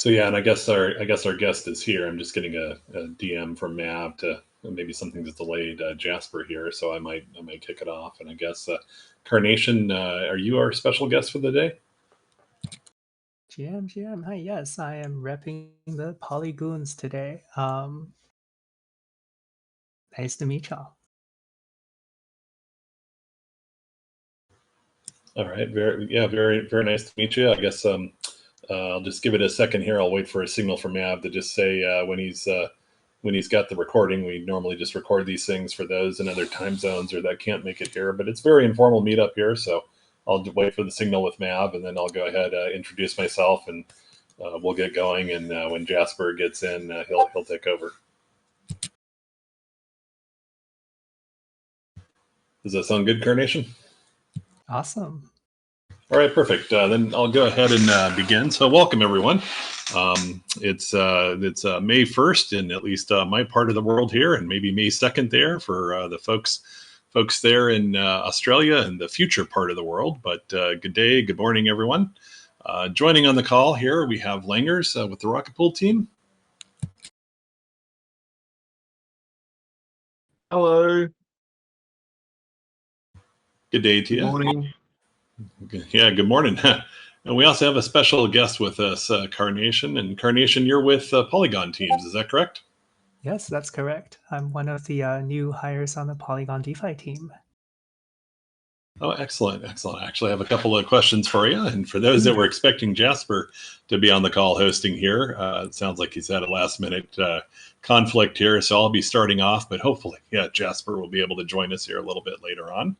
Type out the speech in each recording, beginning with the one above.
So yeah, and I guess our guest is here. I'm just getting a DM from Mav to maybe something's delayed Jasper here, so I might kick it off. And I guess Carnation, are you our special guest for the day? GM, hi, yes, I am repping the Polygons today. Nice to meet y'all. All right, very nice to meet you. I guess I'll just give it a second here. I'll wait for a signal from Mav to just say when he's got the recording. We normally just record these things for those in other time zones or that can't make it here, but it's very informal meetup here. So I'll wait for the signal with Mav, and then I'll go ahead introduce myself, and we'll get going. And when Jasper gets in, he'll take over. Does that sound good, Carnation? Awesome. All right, perfect. Then I'll go ahead and begin. So, welcome everyone. It's May 1st in at least my part of the world here, and maybe May 2nd there for the folks there in Australia and the future part of the world. But good day, good morning, everyone. Joining on the call here, we have Langers with the Rocket Pool team. Hello. Good day to Good you. morning. Yeah, good morning. And we also have a special guest with us, Carnation. And Carnation, you're with Polygon teams, is that correct? Yes, that's correct. I'm one of the new hires on the Polygon DeFi team. Oh, excellent. I actually have a couple of questions for you. And for those that were expecting Jasper to be on the call hosting here, it sounds like he's had a last minute conflict here. So I'll be starting off, but hopefully, yeah, Jasper will be able to join us here a little bit later on.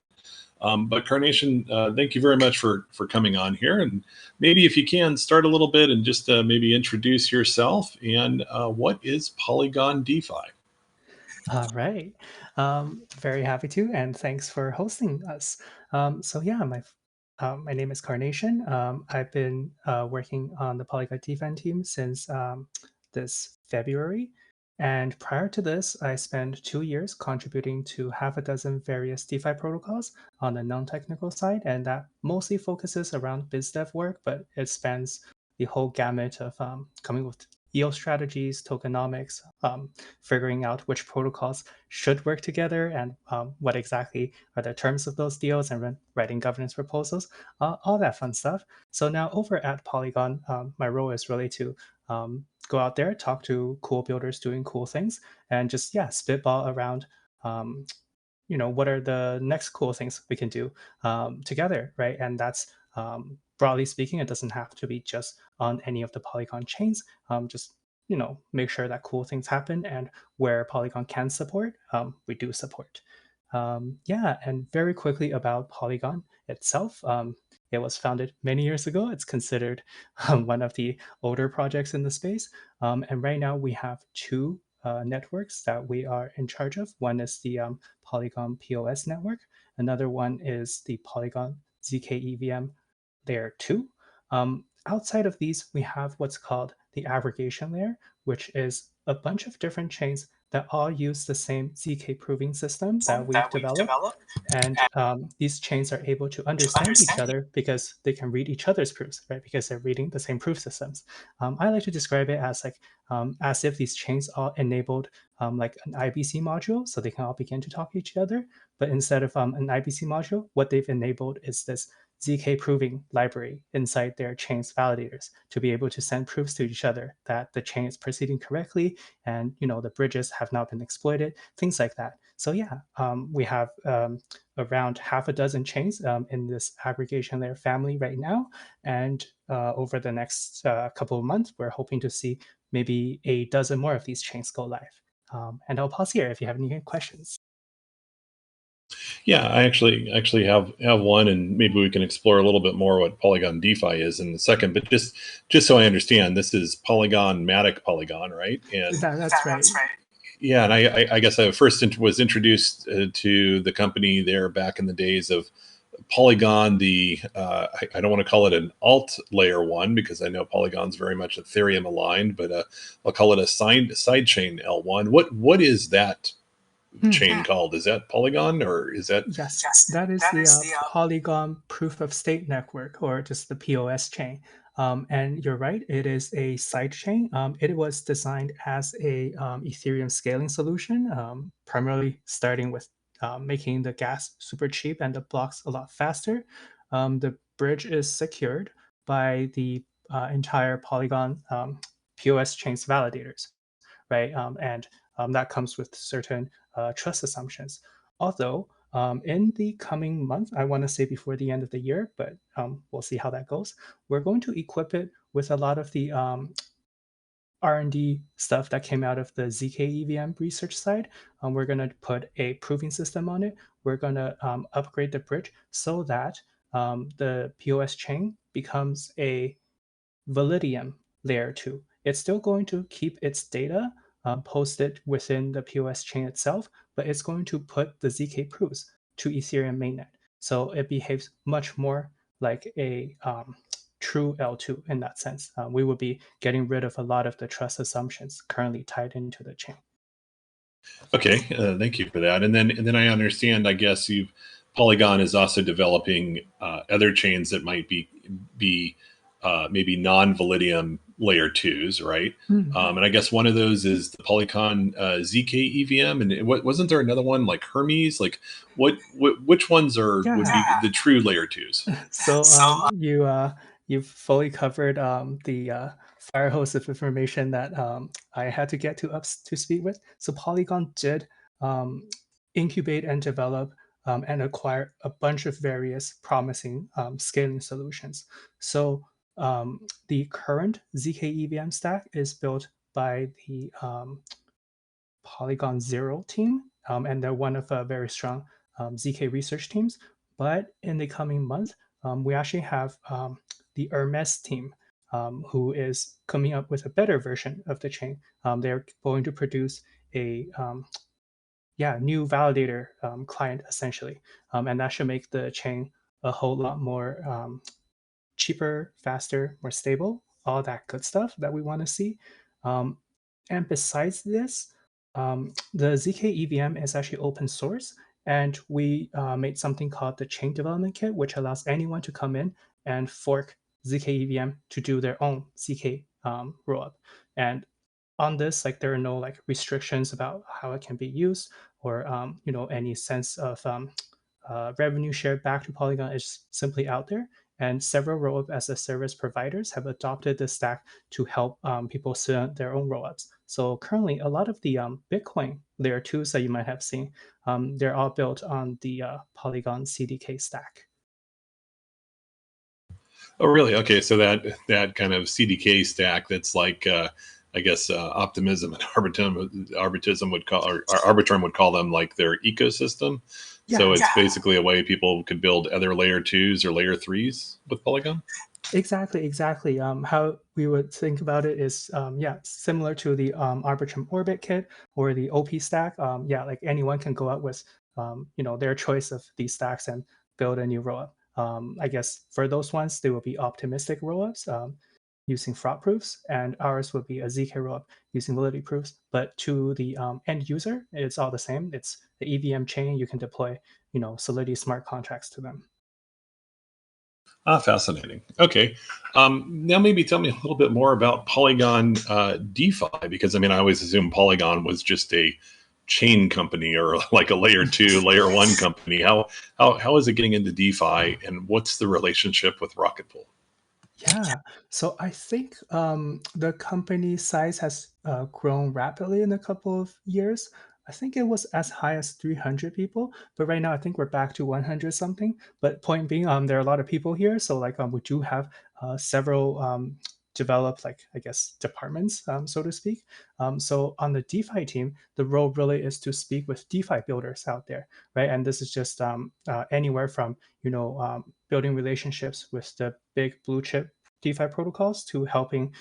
But Carnation, thank you very much for coming on here. And maybe if you can start a little bit and just maybe introduce yourself and what is Polygon DeFi? All right. Very happy to, and thanks for hosting us. So yeah, my name is Carnation. I've been working on the Polygon DeFi team since this February. And prior to this, I spent 2 years contributing to half a dozen various DeFi protocols on the non-technical side, and that mostly focuses around biz dev work, but it spans the whole gamut of coming with yield strategies, tokenomics, figuring out which protocols should work together and what exactly are the terms of those deals, and writing governance proposals, all that fun stuff. So now over at Polygon, my role is really to go out there, talk to cool builders doing cool things, and just, yeah, spitball around um, what are the next cool things we can do together, right? And that's broadly speaking, it doesn't have to be just on any of the Polygon chains. Just make sure that cool things happen, and where Polygon can support, we do support. Yeah, and very quickly about Polygon itself. It was founded many years ago. It's considered one of the older projects in the space. And right now we have two networks that we are in charge of. One is the Polygon POS network. Another one is the Polygon ZK EVM Layer 2. Outside of these, we have what's called the aggregation layer, which is a bunch of different chains that all use the same ZK proving system that we've developed. And these chains are able to understand each other because they can read each other's proofs, right? Because they're reading the same proof systems. I like to describe it as like as if these chains all enabled like an IBC module, so they can all begin to talk to each other. But instead of an IBC module, what they've enabled is this ZK proving library inside their chain's validators to be able to send proofs to each other that the chain is proceeding correctly, and the bridges have not been exploited, things like that. So yeah, we have around half a dozen chains in this aggregation layer family right now, and over the next couple of months, we're hoping to see maybe a dozen more of these chains go live. And I'll pause here if you have any questions. Yeah, I actually have one, and maybe we can explore a little bit more what Polygon DeFi is in a second. But just so I understand, this is Polygon Matic Polygon, right? And That's right. yeah, and I guess I first was introduced to the company there back in the days of Polygon. I don't want to call it an alt layer one because I know Polygon's very much Ethereum aligned, but I'll call it a side chain L1. What is that chain called? Is that Polygon, or is that? Yes, that is the Polygon proof of stake network, or just the POS chain. And you're right, it is a sidechain. It was designed as a Ethereum scaling solution, primarily starting with making the gas super cheap and the blocks a lot faster. The bridge is secured by the entire Polygon POS chain's validators, right? And that comes with certain trust assumptions. Although in the coming month, I want to say before the end of the year, but we'll see how that goes. We're going to equip it with a lot of the R&D stuff that came out of the ZK EVM research side. We're going to put a proving system on it. We're going to upgrade the bridge so that the POS chain becomes a Validium layer 2. It's still going to keep its data posted within the POS chain itself, but it's going to put the ZK proofs to Ethereum mainnet. So it behaves much more like a true L2 in that sense. We will be getting rid of a lot of the trust assumptions currently tied into the chain. Okay, thank you for that. And then I understand. I guess you Polygon is also developing other chains that might be maybe non-Validium layer twos, right? Mm. And I guess one of those is the Polygon ZK EVM. And what wasn't there another one like Hermes? Like which ones would be Yeah. the true layer twos? So you've fully covered the fire hose of information that I had to get to up to speed with. So Polygon did um, incubate and develop and acquire a bunch of various promising scaling solutions. So the current ZK EVM stack is built by the Polygon Zero team, and they're one of a very strong ZK research teams. But in the coming month, we actually have the Hermes team, who is coming up with a better version of the chain. They're going to produce a new validator client essentially, and that should make the chain a whole lot more cheaper, faster, more stable, all that good stuff that we want to see. Um, and besides this, the ZK EVM is actually open source, and we made something called the Chain Development Kit, which allows anyone to come in and fork ZK EVM to do their own ZK rollup. And on this, like there are no like restrictions about how it can be used or any sense of revenue share back to Polygon is simply out there. And several rollup as a service providers have adopted this stack to help people set up their own rollups. So currently, a lot of the Bitcoin layer twos that you might have seen, they're all built on the Polygon CDK stack. Oh, really? Okay, so that kind of CDK stack that's like I guess optimism and arbitrism would call or arbitrum would call them like their ecosystem. So Yeah, it's basically a way people could build other layer twos or layer threes with Polygon. exactly, exactly. How we would think about it is, similar to the Arbitrum Orbit kit or the OP stack. Like anyone can go out with, their choice of these stacks and build a new rollup. I guess for those ones, they will be optimistic rollups using fraud proofs, and ours would be a ZK rollup using validity proofs. But to the end user, it's all the same. It's the EVM chain. You can deploy, Solidity smart contracts to them. Ah, fascinating. Okay. Now maybe tell me a little bit more about Polygon DeFi, because I mean, I always assumed Polygon was just a chain company or like a layer two, layer one company. How is it getting into DeFi, and what's the relationship with Rocket Pool? Yeah. So I think the company size has grown rapidly in a couple of years. I think it was as high as 300 people, but right now I think we're back to 100 something. But point being, there are a lot of people here, so like we do have several developed, like I guess, departments, so to speak. So on the DeFi team, the role really is to speak with DeFi builders out there, right? And this is just anywhere from building relationships with the big blue chip DeFi protocols to helping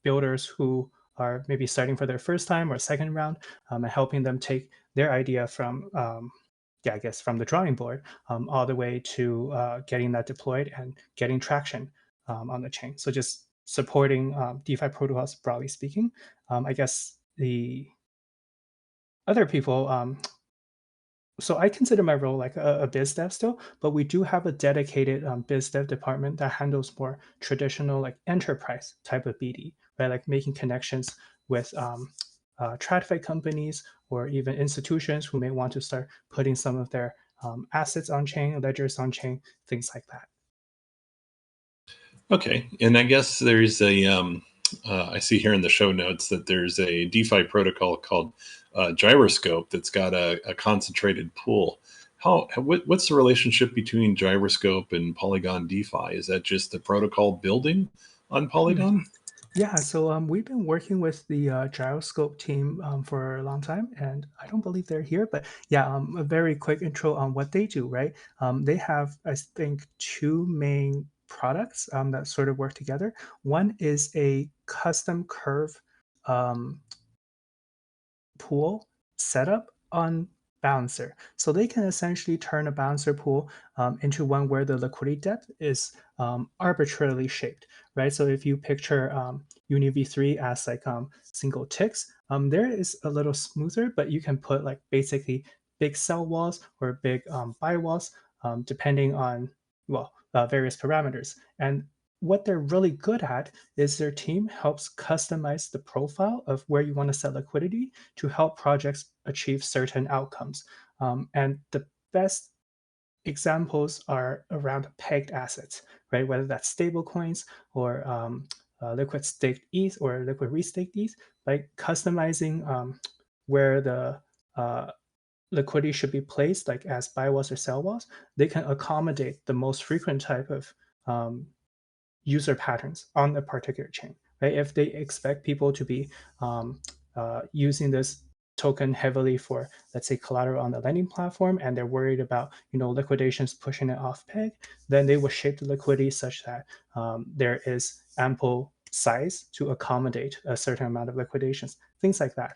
builders who are maybe starting for their first time or second round, and helping them take their idea from I guess from the drawing board all the way to getting that deployed and getting traction on the chain. So just supporting DeFi protocols broadly speaking. I guess the other people so I consider my role like a biz dev still, but we do have a dedicated biz dev department that handles more traditional like enterprise type of BD, right? Like making connections with traffic companies or even institutions who may want to start putting some of their assets on chain, ledgers on chain, things like that. Okay, and I guess there's I see here in the show notes that there's a DeFi protocol called Gyroscope that's got a concentrated pool. What's the relationship between Gyroscope and Polygon DeFi? Is that just the protocol building on Hmm. Polygon? Yeah, so we've been working with the Gyroscope team for a long time, and I don't believe they're here, but yeah, a very quick intro on what they do, right? They have, I think, two main products that sort of work together. One is a custom curve um, pool setup on Balancer. So they can essentially turn a Balancer pool into one where the liquidity depth is arbitrarily shaped, right? So if you picture UniV3 as like single ticks, there is a little smoother, but you can put like basically big sell walls or big buy walls, depending on, well, various parameters. And what they're really good at is their team helps customize the profile of where you want to set liquidity to help projects achieve certain outcomes. And the best examples are around pegged assets, right? Whether that's stable coins or liquid staked ETH or liquid restaked ETH, by customizing where the uh, liquidity should be placed, like as buy walls or sell walls, they can accommodate the most frequent type of um, user patterns on a particular chain, right? If they expect people to be using this token heavily for, let's say, collateral on the lending platform, and they're worried about, liquidations pushing it off peg, then they will shape the liquidity such that there is ample size to accommodate a certain amount of liquidations, things like that.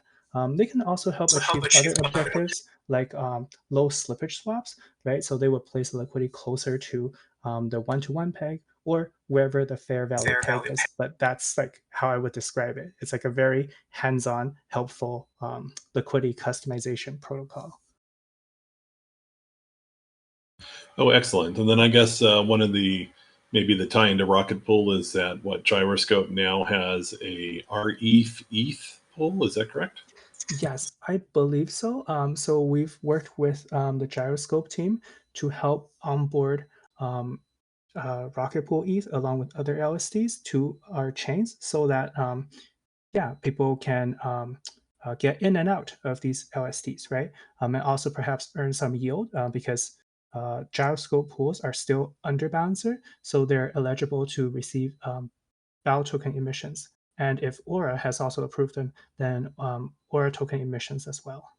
They can also help achieve other objectives like low slippage swaps, right? So they would place the liquidity closer to the one-to-one peg or wherever the fair value peg is. But that's like how I would describe it. It's like a very hands-on, helpful liquidity customization protocol. Oh, excellent. And then I guess one of the maybe the tie into Rocket Pool is that what Gyroscope now has a rETH pool. Is that correct? Yes, I believe so. So we've worked with the Gyroscope team to help onboard Rocket Pool ETH along with other LSDs to our chains so that yeah, people can get in and out of these LSDs, right? And also perhaps earn some yield because gyroscope pools are still under Balancer, so they're eligible to receive BAL token emissions. And if Aura has also approved them, then Aura token emissions as well.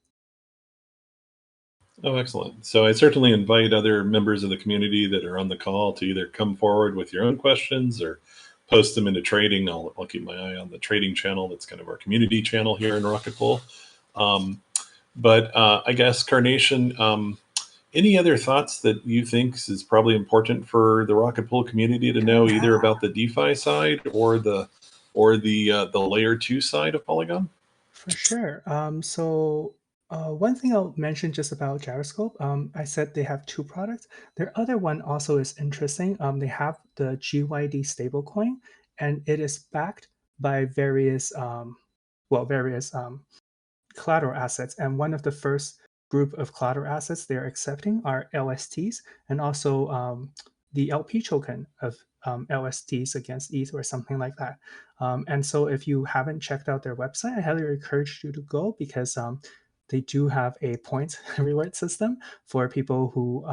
Oh, excellent. So I certainly invite other members of the community that are on the call to either come forward with your own questions or post them into trading. I'll keep my eye on the trading channel. That's kind of our community channel here in Rocket Pool. Um, but I guess Carnation, any other thoughts that you think is probably important for the Rocket Pool community to know, either about the DeFi side or the layer two side of Polygon? For sure. One thing I'll mention just about Gyroscope, I said they have two products. Their other one also is interesting. They have the GYD stablecoin, and it is backed by various collateral assets. And one of the first group of collateral assets they're accepting are LSTs and also the LP token of LSTs against ETH or something like that. And so if you haven't checked out their website, I highly encourage you to go because they do have a points reward system for people who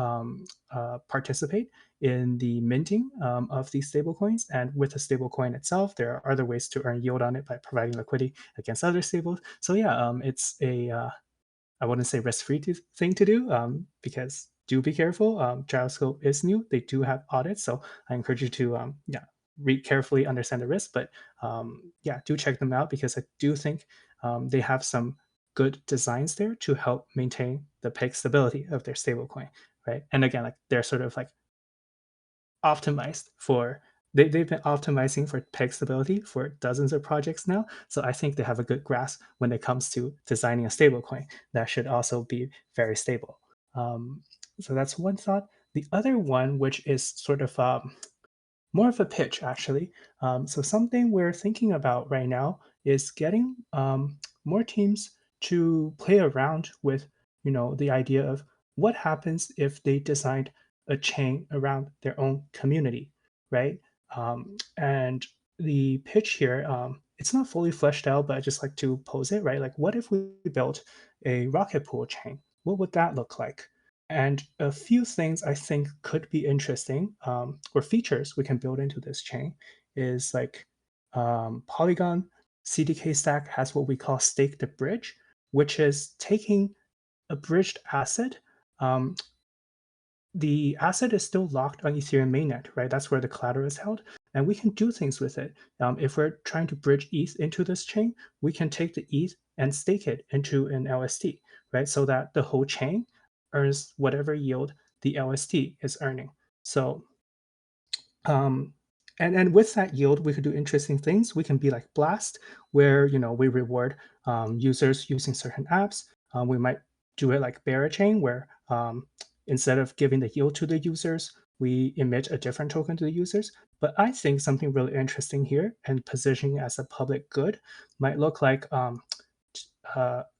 participate in the minting of these stablecoins. And with the stablecoin itself, there are other ways to earn yield on it by providing liquidity against other stables. So yeah, it's a I wouldn't say risk-free thing to do because do be careful. Gyroscope is new; they do have audits, so I encourage you to yeah, read carefully, understand the risk, but yeah, do check them out because I do think they have some good designs there to help maintain the peg stability of their stablecoin, right? And again, like they're sort of like optimized for they've been optimizing for peg stability for dozens of projects now. So I think they have a good grasp when it comes to designing a stablecoin that should also be very stable. So that's one thought. The other one, which is sort of more of a pitch actually. So something we're thinking about right now is getting more teams to play around with, the idea of what happens if they designed a chain around their own community, right? And the pitch here, it's not fully fleshed out, but I just like to pose it, right? Like, what if we built a rocket pool chain? What would that look like? And a few things I think could be interesting, or features we can build into this chain is like Polygon CDK stack has what we call stake the bridge, which is taking a bridged asset. Um, the asset is still locked on Ethereum mainnet, right? That's where the collateral is held. And we can do things with it. If we're trying to bridge ETH into this chain, we can take the ETH and stake it into an LST, right? So that the whole chain earns whatever yield the LST is earning. So um, and with that yield, we could do interesting things. We can be like Blast, where we reward users using certain apps. We might do it like Berachain, where instead of giving the yield to the users, we emit a different token to the users. But I think something really interesting here and positioning as a public good might look like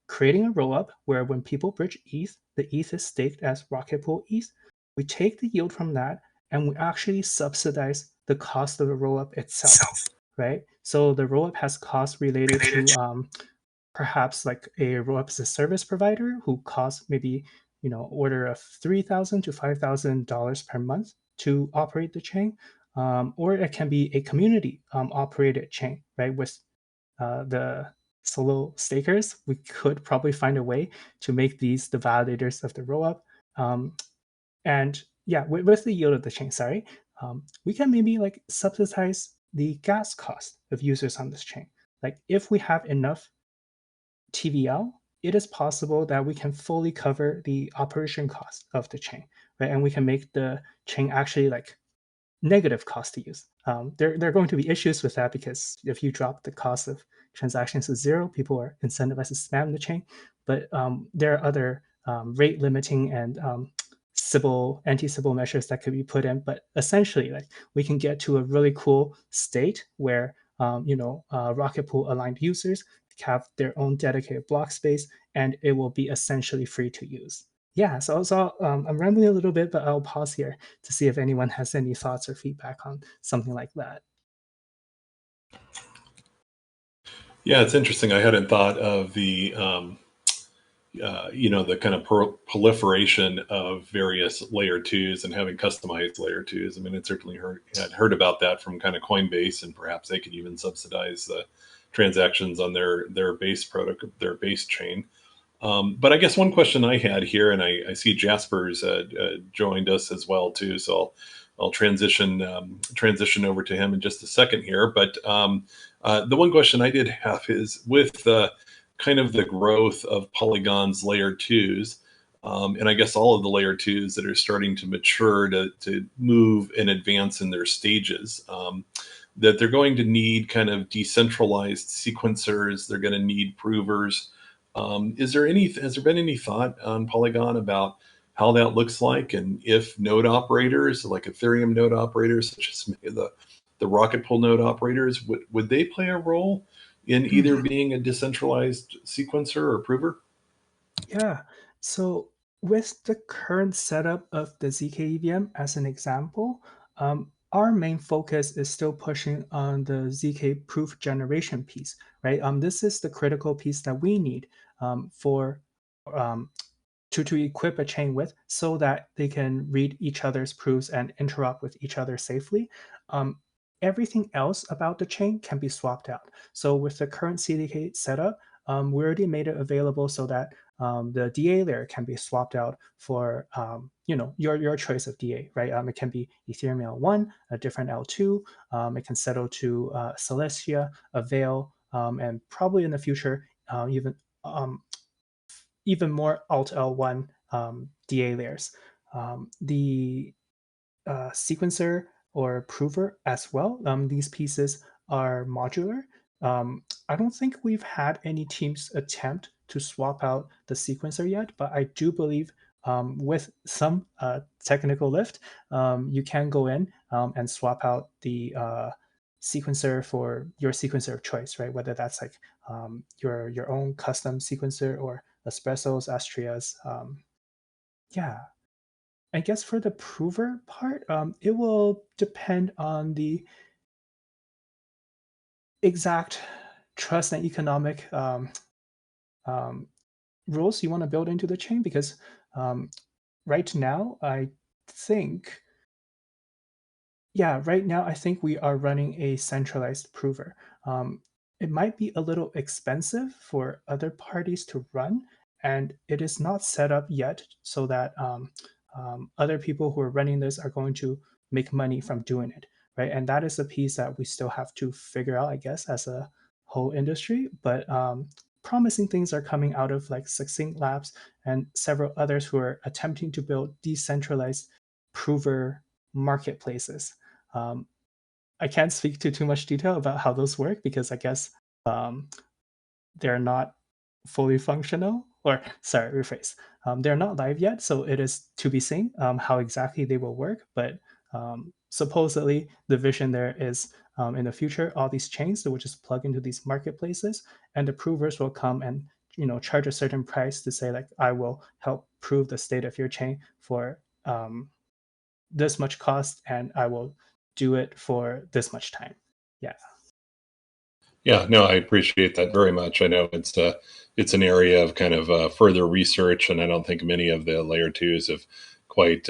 creating a rollup where when people bridge ETH, the ETH is staked as Rocket Pool ETH. We take the yield from that and we actually subsidize the cost of the rollup itself, right? So the rollup has costs related to perhaps like a rollup as a service provider who costs maybe order of $3,000 to $5,000 per month to operate the chain, or it can be a community operated chain, right? With the solo stakers, we could probably find a way to make these the validators of the rollup. And yeah, with the yield of the chain, sorry, we can maybe like subsidize the gas cost of users on this chain. Like if we have enough TVL, it is possible that we can fully cover the operation cost of the chain, right? And we can make the chain actually like negative cost to use. There are going to be issues with that because if you drop the cost of transactions to zero, people are incentivized to spam the chain. But there are other rate limiting and anti-Sybil measures that could be put in. But essentially, like we can get to a really cool state where Rocket Pool aligned users have their own dedicated block space, and it will be essentially free to use. Yeah, so I'm rambling a little bit, but I'll pause here to see if anyone has any thoughts or feedback on something like that. Yeah, it's interesting. I hadn't thought of the the kind of proliferation of various layer twos and having customized layer twos. I mean, it certainly had heard about that from kind of Coinbase, and perhaps they could even subsidize the transactions on their base product, their base chain. But I guess one question I had here, and I see Jasper's joined us as well too, so I'll transition over to him in just a second here. But the one question I did have is with the kind of the growth of Polygon's layer twos, and I guess all of the layer twos that are starting to mature to move and advance in their stages. That they're going to need kind of decentralized sequencers. They're going to need provers. Has there been any thought on Polygon about how that looks like, and if node operators like Ethereum node operators, such as the Rocket Pool node operators, would they play a role in either being a decentralized sequencer or prover? Yeah. So with the current setup of the ZK EVM as an example, our main focus is still pushing on the ZK proof generation piece, right? This is the critical piece that we need for um, to equip a chain with so that they can read each other's proofs and interrupt with each other safely. Um, Everything else about the chain can be swapped out. So with the current CDK setup, we already made it available so that the DA layer can be swapped out for your choice of DA, right? It can be Ethereum L1, a different L2. It can settle to Celestia, a Veil, and probably in the future even more Alt L1 DA layers. The sequencer or prover as well. These pieces are modular. I don't think we've had any teams attempt to swap out the sequencer yet, but I do believe with some technical lift, you can go in and swap out the sequencer for your sequencer of choice, right? Whether that's like your own custom sequencer or Espresso's, Astria's. Yeah, I guess for the prover part, it will depend on the exact trust and economic um, rules you want to build into the chain. Because right now, I think, yeah, right now I think we are running a centralized prover. It might be a little expensive for other parties to run, and it is not set up yet so that other people who are running this are going to make money from doing it, right? And that is a piece that we still have to figure out, I guess, as a whole industry. But promising things are coming out of like Succinct Labs and several others who are attempting to build decentralized prover marketplaces. um, I can't speak to too much detail about how those work because I guess um, they're not fully functional. Or sorry, rephrase. They're not live yet, so it is to be seen how exactly they will work. But supposedly, the vision there is in the future, all these chains that will just plug into these marketplaces, and the provers will come and charge a certain price to say like, I will help prove the state of your chain for this much cost, and I will do it for this much time. Yeah. Yeah, no, I appreciate that very much. I know it's an area of kind of further research, and I don't think many of the layer twos have quite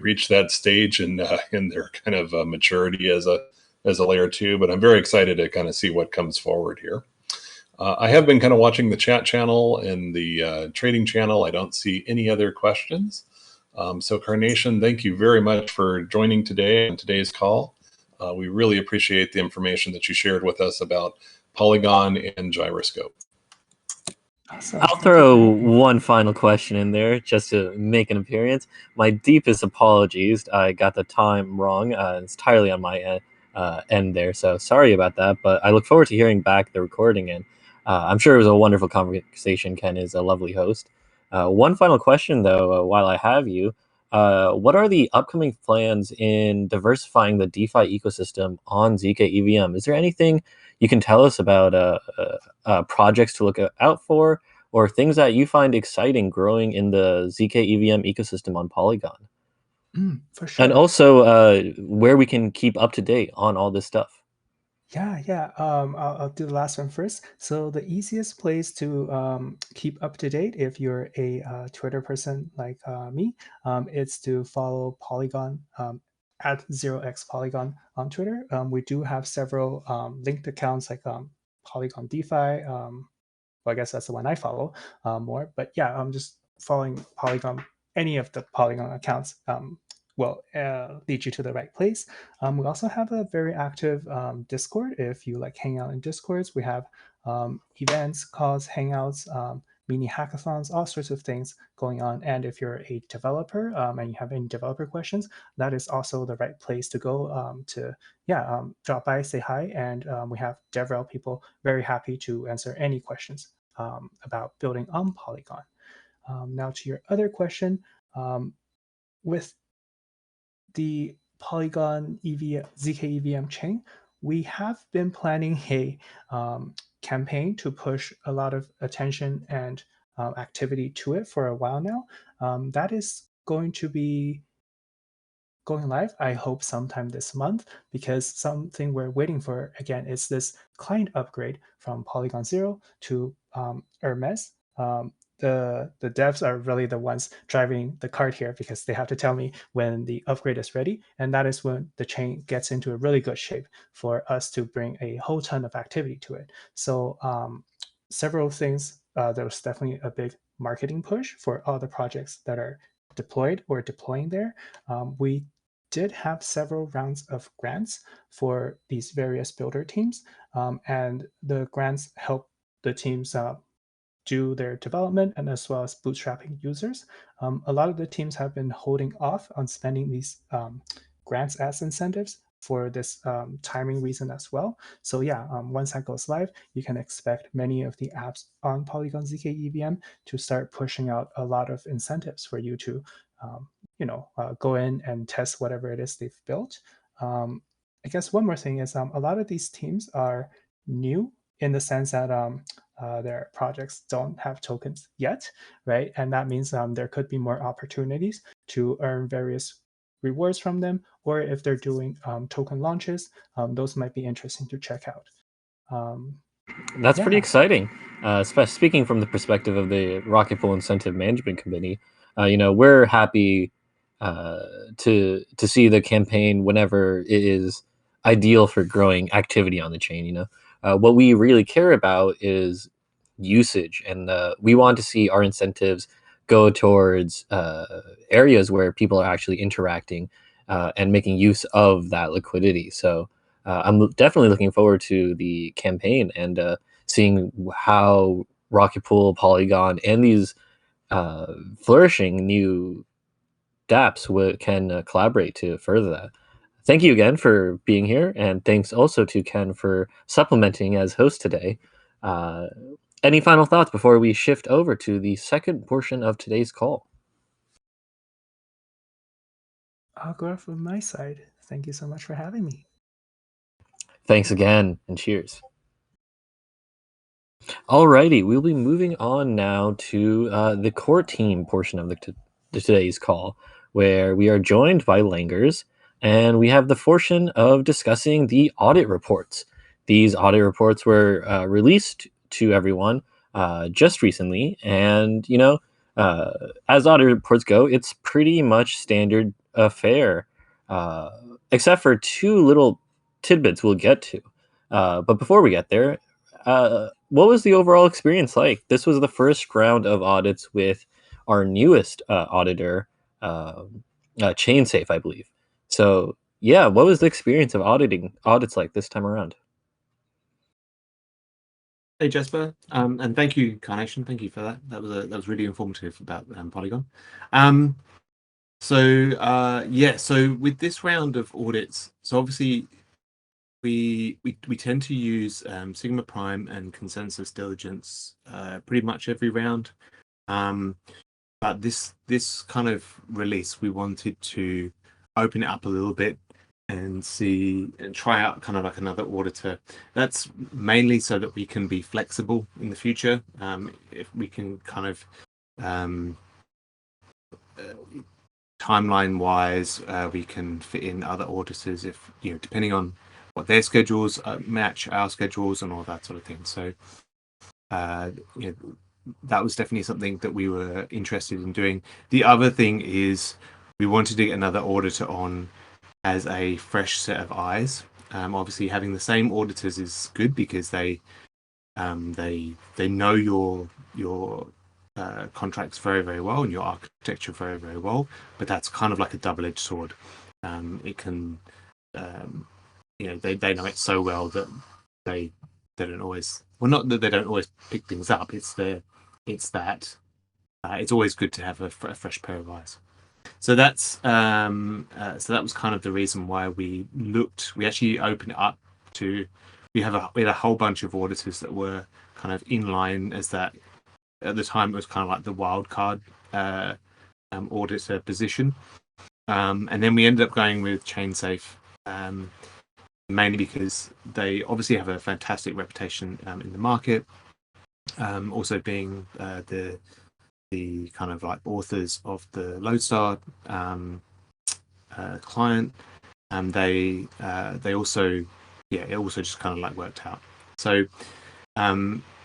reached that stage in their kind of maturity as a layer two. But I'm very excited to kind of see what comes forward here. I have been kind of watching the chat channel and the trading channel. I don't see any other questions. So Carnation, thank you very much for joining today on today's call. We really appreciate the information that you shared with us about Polygon and Gyroscope. Awesome. I'll throw one final question in there just to make an appearance. My deepest apologies. I got the time wrong. It's entirely on my end there, so sorry about that. But I look forward to hearing back the recording, and I'm sure it was a wonderful conversation. Ken is a lovely host. One final question, though, while I have you. What are the upcoming plans in diversifying the DeFi ecosystem on ZK EVM? Is there anything you can tell us about projects to look out for, or things that you find exciting growing in the ZK EVM ecosystem on Polygon? For sure. And also where we can keep up to date on all this stuff. Yeah. I'll do the last one first. So the easiest place to keep up to date if you're a Twitter person like me, it's to follow Polygon at 0x Polygon on Twitter. We do have several linked accounts like Polygon DeFi. Well, I guess that's the one I follow more. But yeah, I'm just following Polygon. Any of the Polygon accounts will lead you to the right place. We also have a very active Discord. If you like hang out in Discords, we have events, calls, hangouts, mini hackathons, all sorts of things going on. And if you're a developer and you have any developer questions, that is also the right place to go to drop by, say hi, and we have DevRel people very happy to answer any questions about building on Polygon. Now to your other question, with the Polygon ZK EVM chain, we have been planning a campaign to push a lot of attention and activity to it for a while now. That is going to be going live, I hope sometime this month, because something we're waiting for again is this client upgrade from Polygon 0 to Hermes. The devs are really the ones driving the cart here because they have to tell me when the upgrade is ready, and that is when the chain gets into a really good shape for us to bring a whole ton of activity to it. So several things. There was definitely a big marketing push for all the projects that are deployed or deploying there. We did have several rounds of grants for these various builder teams, and the grants help the teams do their development and as well as bootstrapping users. A lot of the teams have been holding off on spending these grants as incentives for this timing reason as well. So yeah, once that goes live, you can expect many of the apps on Polygon ZK EVM to start pushing out a lot of incentives for you to, go in and test whatever it is they've built. I guess one more thing is a lot of these teams are new in the sense that their projects don't have tokens yet, right? And that means there could be more opportunities to earn various rewards from them, or if they're doing token launches, those might be interesting to check out. That's pretty Yeah. exciting. Speaking from the perspective of the Rocket Pool Incentive Management Committee, we're happy to see the campaign whenever it is ideal for growing activity on the chain. What we really care about is usage, and we want to see our incentives go towards areas where people are actually interacting and making use of that liquidity. So I'm definitely looking forward to the campaign and seeing how Rocket Pool, Polygon, and these flourishing new dApps can collaborate to further that. Thank you again for being here, and thanks also to Ken for supplementing as host today. Any final thoughts before we shift over to the second portion of today's call? I'll go from my side. Thank you so much for having me. Thanks again, and cheers. Alrighty, we'll be moving on now to the core team portion of today's call, where we are joined by Langers, and we have the fortune of discussing the audit reports. These audit reports were released to everyone just recently, and as audit reports go, it's pretty much standard fare, except for two little tidbits we'll get to. But before we get there, what was the overall experience like? This was the first round of audits with our newest auditor, ChainSafe, I believe. So yeah, what was the experience of audits like this time around? Hey Jasper, and thank you, Carnation. Thank you for that. That was really informative about Polygon. So with this round of audits, so obviously we tend to use Sigma Prime and consensus diligence pretty much every round. But this kind of release, we wanted to open it up a little bit and see and try out kind of like another auditor. That's mainly so that we can be flexible in the future. If we can kind of timeline wise, we can fit in other auditors if depending on what their schedules match our schedules and all that sort of thing. So that was definitely something that we were interested in doing. The other thing is we wanted to get another auditor on as a fresh set of eyes. Obviously, having the same auditors is good because they know your contracts very, very well and your architecture very, very well. But that's kind of like a double-edged sword. It can, they know it so well that they don't always. Well, not that they don't always pick things up. It's that it's always good to have a fresh pair of eyes. So that's so that was kind of the reason why we actually opened it up to. We had a whole bunch of auditors that were kind of in line as that. At the time, it was kind of like the wild card auditor position, and then we ended up going with ChainSafe, mainly because they obviously have a fantastic reputation in the market. Also being the kind of like authors of the Lodestar client, and they also it also just kind of like worked out. So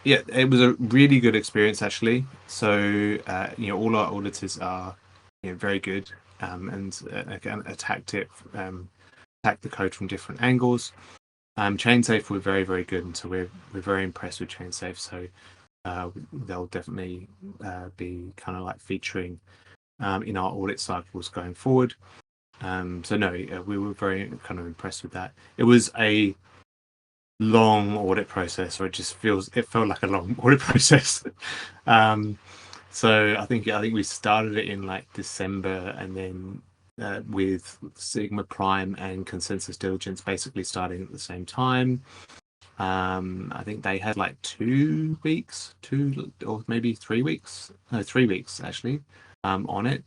it was a really good experience actually. So all our auditors are very good and attack the code from different angles. ChainSafe were very, very good, and so we're very impressed with ChainSafe. So they'll definitely be kind of like featuring in our audit cycles going forward. We were very kind of impressed with that. It was a long audit process, or it felt like a long audit process. So I think we started it in like December, and then with Sigma Prime and Consensus Diligence basically starting at the same time. I think they had like 2 weeks, 2 or maybe 3 weeks, no, 3 weeks actually, on it,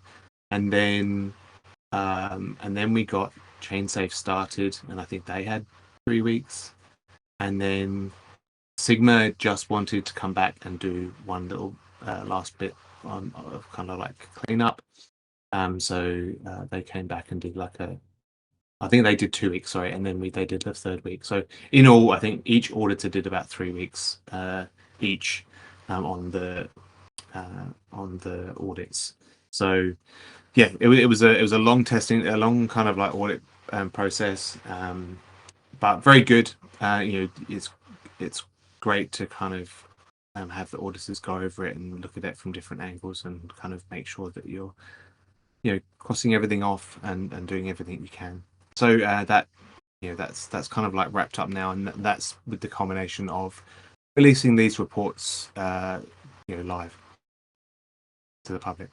and then we got ChainSafe started, and I think they had 3 weeks, and then Sigma just wanted to come back and do one little last bit of kind of like cleanup. So they came back and did like I think they did 2 weeks, sorry, and then they did the 3rd week. So in all, I think each auditor did about 3 weeks each on the audits. So yeah, it was a long testing, a long kind of like audit process, but very good. It's great to kind of have the auditors go over it and look at it from different angles and kind of make sure that you're crossing everything off and doing everything you can. So that's kind of like wrapped up now, and that's with the combination of releasing these reports live to the public.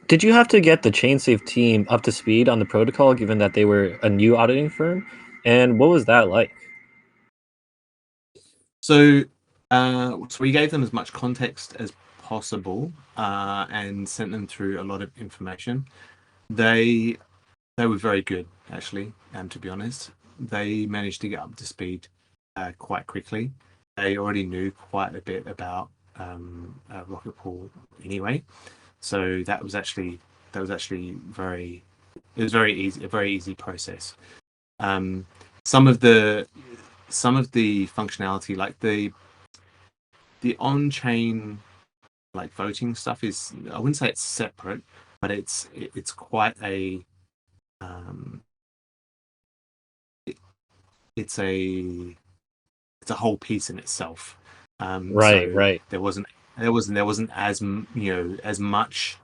Did you have to get the ChainSafe team up to speed on the protocol, given that they were a new auditing firm? And what was that like? So we gave them as much context as possible and sent them through a lot of information. They were very good, actually, to be honest. They managed to get up to speed quite quickly. They already knew quite a bit about Rocket Pool anyway, so that was actually very easy, a very easy process. Some of the functionality, like the on-chain like voting stuff, is, I wouldn't say it's separate, but it's quite a it's a whole piece in itself. Right. There wasn't as as much.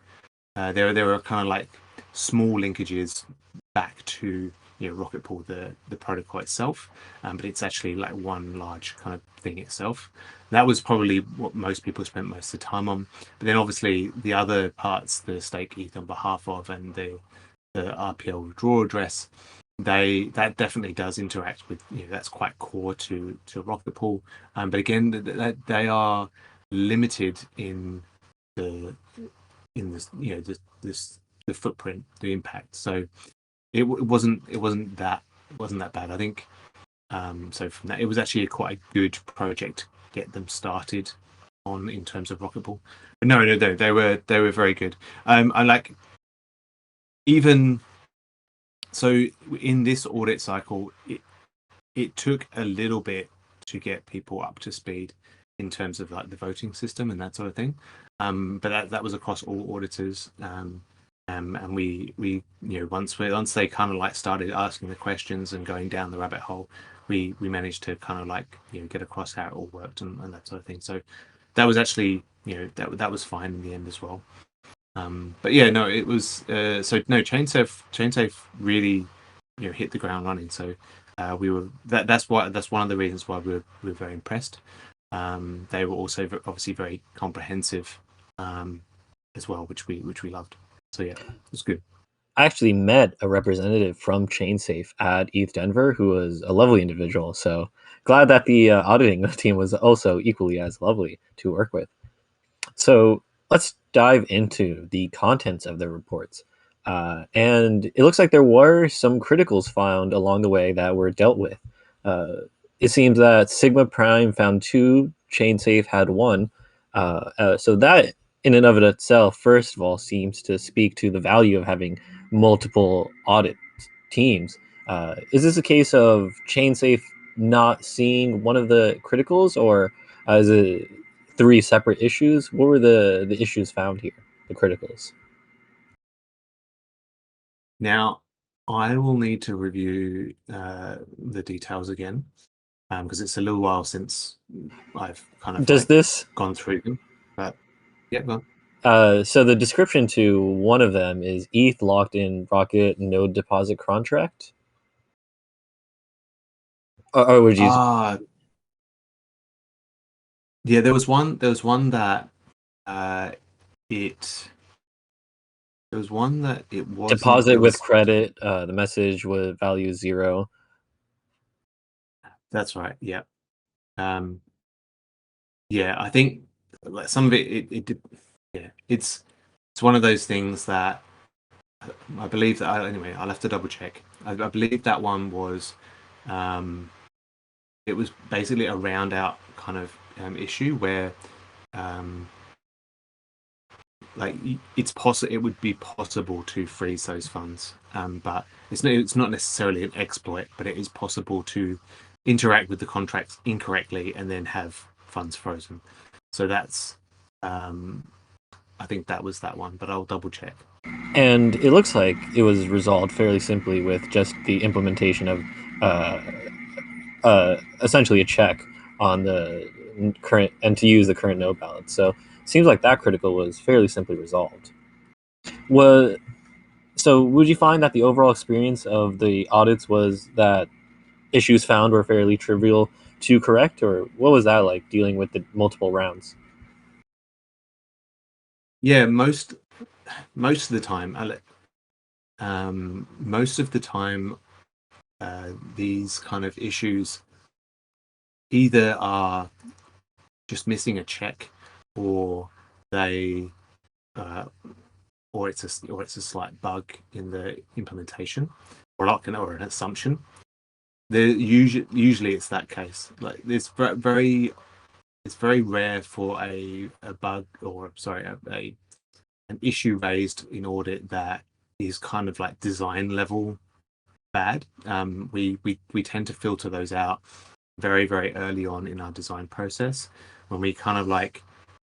There were kind of like small linkages back to Rocket Pool, the protocol itself, but it's actually like one large kind of thing itself. That was probably what most people spent most of the time on. But then obviously the other parts, the stake ETH on behalf of, and the RPL withdrawal address, that definitely does interact with, that's quite core to Rocket Pool. But again, they are limited in the footprint, the impact. So it wasn't that bad, I think. So from that, it was actually quite a good project to get them started on in terms of Rocket Pool. But no, they were very good. I like, even so in this audit cycle, it took a little bit to get people up to speed in terms of like the voting system and that sort of thing. But that was across all auditors. And we once they kind of like started asking the questions and going down the rabbit hole, we managed to kind of like get across how it all worked and that sort of thing. So that was actually that was fine in the end as well. But yeah, no, it was ChainSafe really hit the ground running. So we were that's one of the reasons why we were very impressed. They were also obviously very comprehensive as well, which we loved. So yeah, it was good. I actually met a representative from ChainSafe at ETH Denver who was a lovely individual. So glad that the auditing team was also equally as lovely to work with. So let's dive into the contents of the reports. And it looks like there were some criticals found along the way that were dealt with. It seems that Sigma Prime found 2, ChainSafe had 1. So that in and of itself, first of all, seems to speak to the value of having multiple audit teams. Is this a case of ChainSafe not seeing one of the criticals, or is it 3 separate issues? What were the issues found here, the criticals? Now, I will need to review the details again, because it's a little while since I've kind of gone through them. But yeah, go on. So the description to one of them is ETH locked in Rocket node deposit contract. Or would you? Yeah, there was one that it. There was one that it was Deposit with credit. The message was value 0. That's right. Yeah. Yeah, I think like some of it's one of those things that I believe that anyway, I'll have to double check. I believe that one was it was basically a round out kind of issue where like it would be possible to freeze those funds, but it's not necessarily an exploit, but it is possible to interact with the contracts incorrectly and then have funds frozen. So that's I think that was that one, but I'll double check. And it looks like it was resolved fairly simply with just the implementation of essentially a check on the current and to use the current node balance. So it seems like that critical was fairly simply resolved. So would you find that the overall experience of the audits was that issues found were fairly trivial to correct, or what was that like dealing with the multiple rounds? Yeah, most of the time, these kind of issues either are just missing a check, or they, or it's a slight bug in the implementation, or an assumption. Usually it's that case. Like it's very rare for a bug, or sorry, an issue raised in audit that is kind of like design level bad. We tend to filter those out very early on in our design process, when we kind of like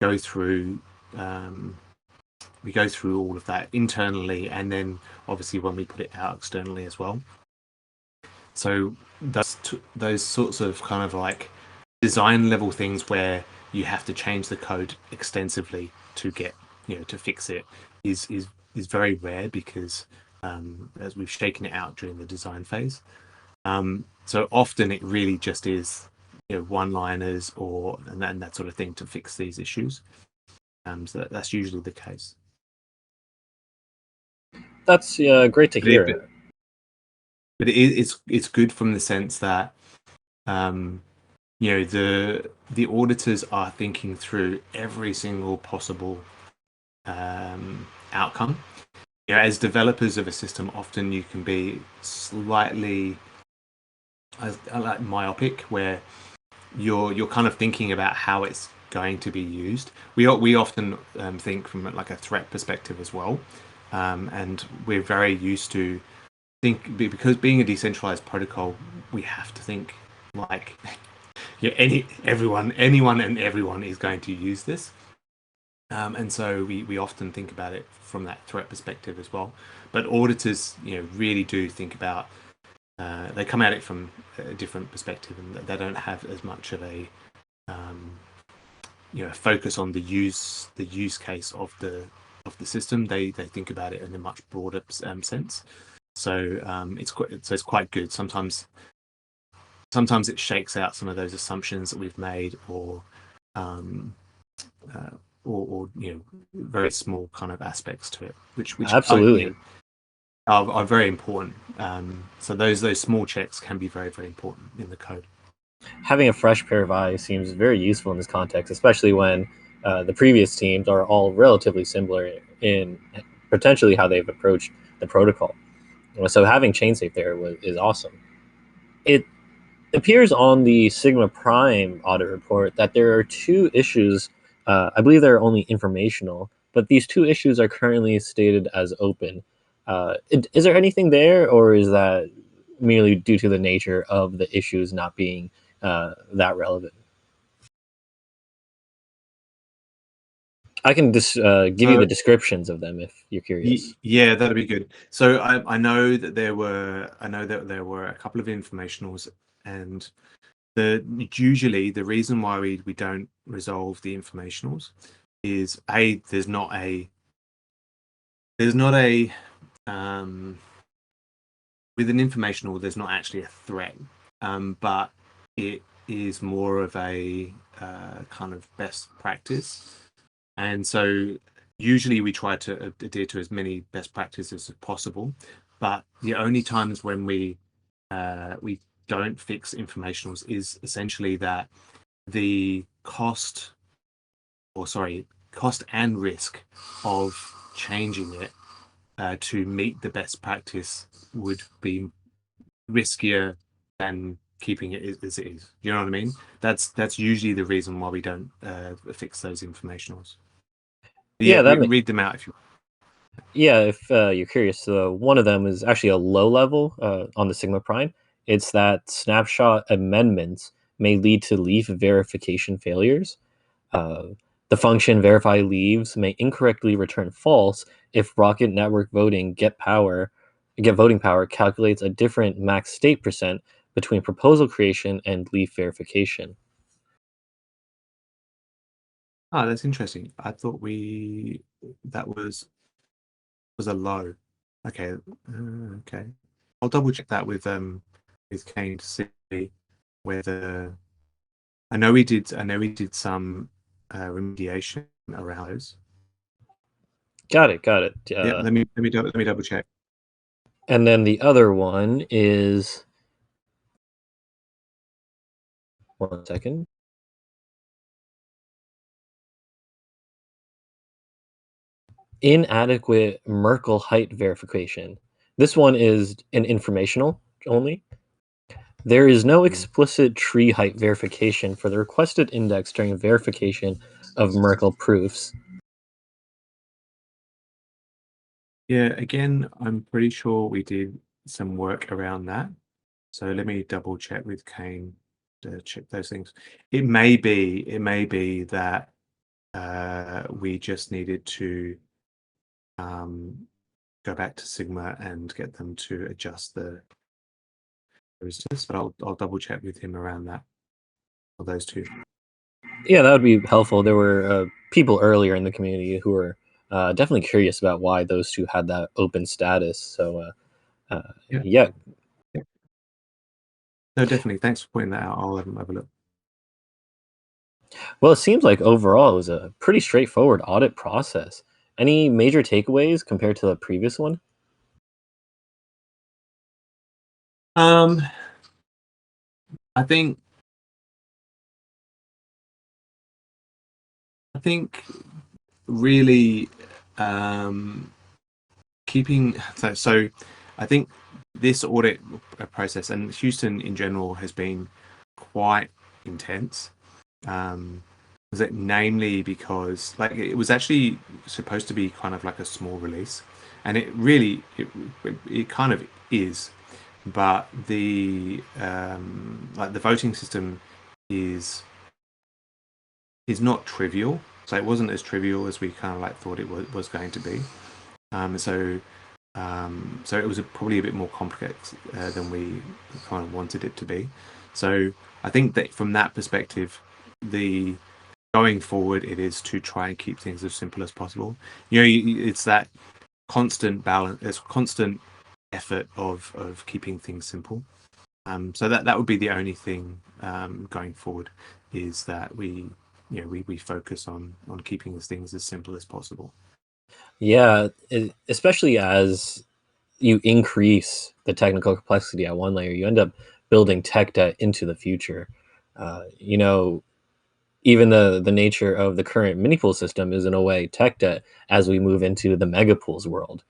go through all of that internally, and then obviously when we put it out externally as well. So those sorts of kind of like design level things where you have to change the code extensively to get to fix it is very rare, because as we've shaken it out during the design phase. So often it really just is one-liners and that sort of thing to fix these issues. So that's usually the case. That's great to hear. But it's good from the sense that the auditors are thinking through every single possible outcome. As developers of a system, often you can be slightly like myopic, where you're kind of thinking about how it's going to be used. We often think from like a threat perspective as well, and we're very used to because being a decentralized protocol, we have to think like anyone and everyone is going to use this. And so we often think about it from that threat perspective as well. But auditors, really do think about. They come at it from a different perspective, and they don't have as much of a focus on the use case of the system. They think about it in a much broader sense. So it's quite good. Sometimes it shakes out some of those assumptions that we've made, or very small kind of aspects to it, which absolutely are very important. So those small checks can be very important in the code. Having a fresh pair of eyes seems very useful in this context, especially when the previous teams are all relatively similar in potentially how they've approached the protocol. So having ChainSafe there is awesome. It appears on the Sigma Prime audit report that there are 2 issues. I believe they're only informational, but these 2 issues are currently stated as open. Is there anything there, or is that merely due to the nature of the issues not being that relevant? I can just give you the descriptions of them if you're curious. Yeah, that'd be good. So I know that there were a couple of informationals, and usually the reason why we don't resolve the informationals is there's not a with an informational, there's not actually a threat, but it is more of a kind of best practice. And so usually we try to adhere to as many best practices as possible, but the only times when we don't fix informationals is essentially that the cost and risk of changing it to meet the best practice would be riskier than keeping it as it is. You know what I mean? That's usually the reason why we don't fix those informationals. Yeah, read them out if you want. Yeah, if you're curious, one of them is actually a low level on the Sigma Prime. It's that snapshot amendments may lead to leaf verification failures. Uh, the function verify leaves may incorrectly return false if Rocket Network get voting power calculates a different max state percent between proposal creation and leaf verification. Oh, that's interesting. I thought that was a low. Okay, okay. I'll double check that with Kane to see whether I know we did some remediation around those. Got it. Yeah, let me double check. And then the other one is 1 second. Inadequate Merkle height verification. This one is an informational only. There is no explicit tree height verification for the requested index during verification of Merkle proofs. Yeah, again, I'm pretty sure we did some work around that. So let me double check with Kane to check those things. It may be that we just needed to go back to Sigma and get them to adjust the resistance, but I'll double check with him around that, or those two. Yeah, that would be helpful. There were people earlier in the community who were definitely curious about why those two had that open status. So, yeah. No, definitely. Thanks for pointing that out. I'll have a look. Well, it seems like overall it was a pretty straightforward audit process. Any major takeaways compared to the previous one? I think really keeping so I think this audit process and Houston in general has been quite intense. Namely because like it was actually supposed to be kind of like a small release, and it really it kind of is, but the like the voting system is not trivial. So it wasn't as trivial as we kind of like thought it was going to be. So it was probably a bit more complex than we kind of wanted it to be. So I think that from that perspective, the going forward, it is to try and keep things as simple as possible. It's that constant balance, there's constant effort of keeping things simple. So that would be the only thing going forward, is that we focus on keeping these things as simple as possible. Yeah, especially as you increase the technical complexity at one layer, you end up building tech debt into the future. Even the nature of the current mini pool system is in a way tech debt as we move into the mega pools world.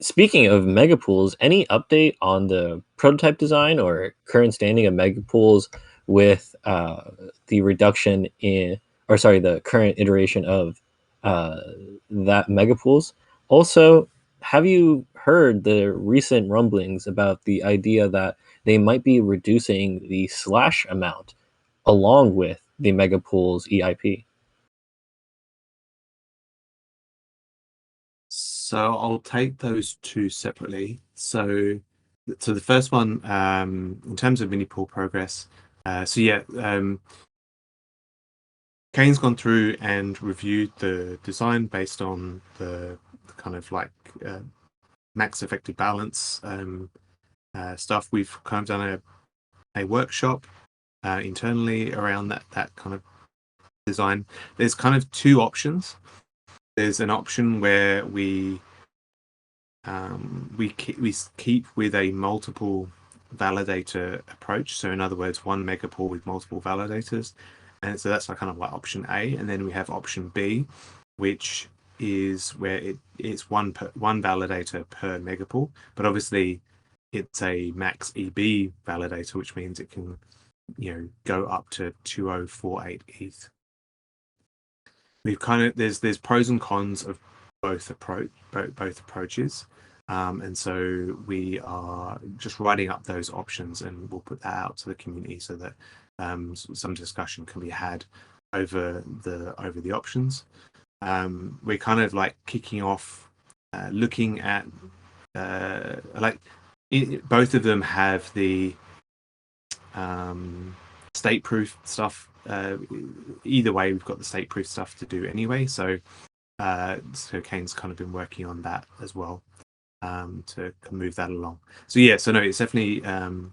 Speaking of mega pools, any update on the prototype design or current standing of mega pools with the reduction the current iteration of that mega pools? Also, have you heard the recent rumblings about the idea that they might be reducing the slash amount along with the mega pools EIP? So I'll take those two separately. So the first one, in terms of mini pool progress, Kane's gone through and reviewed the design based on the kind of like max effective balance stuff. We've kind of done a workshop internally around that kind of design. There's kind of two options. there's an option where we keep with a multiple validator approach. So in other words, one megapool with multiple validators, and so that's kind of like option A. And then we have option B, which is where it's one validator per megapool, but obviously it's a max EB validator, which means it can go up to 2048 ETH. We've kind of there's pros and cons of both approaches. And so we are just writing up those options, and we'll put that out to the community so that some discussion can be had over the options. We're kind of like kicking off, looking at both of them have the state proof stuff. Either way, we've got the state proof stuff to do anyway. So Kane's kind of been working on that as well. To move that along. So yeah, so no, it's definitely kind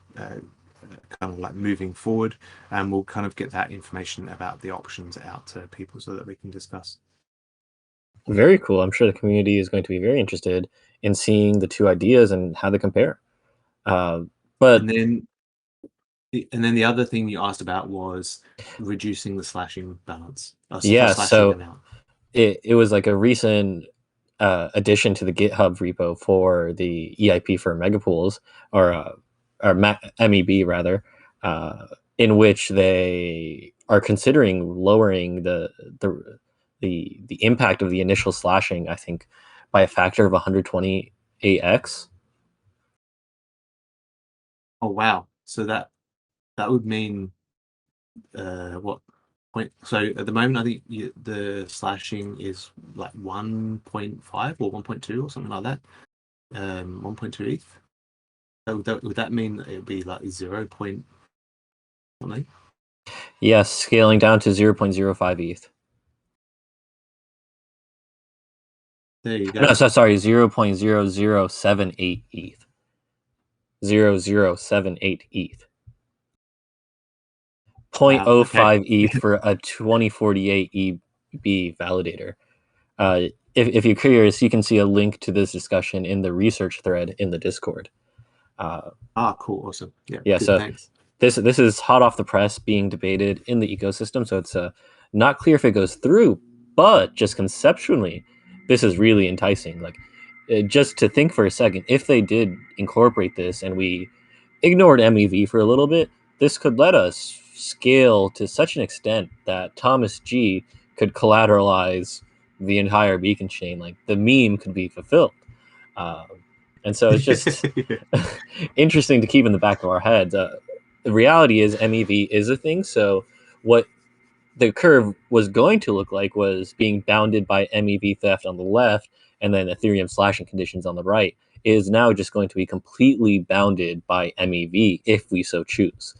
of like moving forward, and we'll kind of get that information about the options out to people so that we can discuss. Very cool. I'm sure the community is going to be very interested in seeing the two ideas and how they compare. But and then the other thing you asked about was reducing the slashing balance. Yeah, so it was like a recent addition to the GitHub repo for the EIP for megapools, or MEB rather, in which they are considering lowering the impact of the initial slashing, I think, by a factor of 128x. Oh wow! So that would mean what? So at the moment, I think the slashing is like 1.5 or 1.2 or something like that. 1.2 ETH. Would that mean it would be like 0. something? Yes, scaling down to 0.05 ETH. There you go. No, sorry, 0.0078 ETH. 0078 ETH. 0.05 ETH for a 2048 EB validator. If you're curious, you can see a link to this discussion in the research thread in the Discord. Cool, awesome. Yeah, good, so thanks. This is hot off the press, being debated in the ecosystem, so it's not clear if it goes through, but just conceptually, this is really enticing. Like, just to think for a second, if they did incorporate this and we ignored MEV for a little bit, this could let us scale to such an extent that Thomas G could collateralize the entire beacon chain. Like, the meme could be fulfilled. And so it's just interesting to keep in the back of our heads. The reality is MEV is a thing. So what the curve was going to look like was being bounded by MEV theft on the left and then Ethereum slashing conditions on the right is now just going to be completely bounded by MEV if we so choose.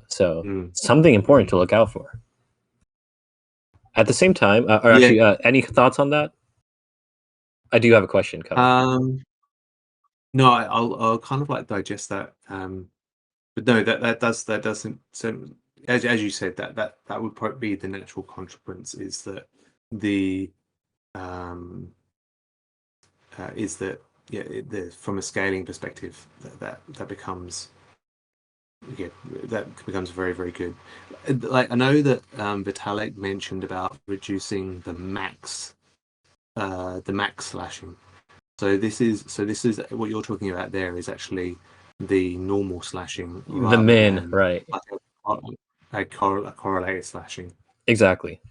Something important to look out for. At the same time, any thoughts on that? I do have a question coming. No, I'll kind of like digest that. But no, that doesn't. So as you said, that would probably be the natural consequence. Is that from a scaling perspective, that becomes very, very good. Like, I know that Vitalik mentioned about reducing the max slashing. So this is what you're talking about. There is actually the normal slashing, the min, right? A correlated slashing. Exactly.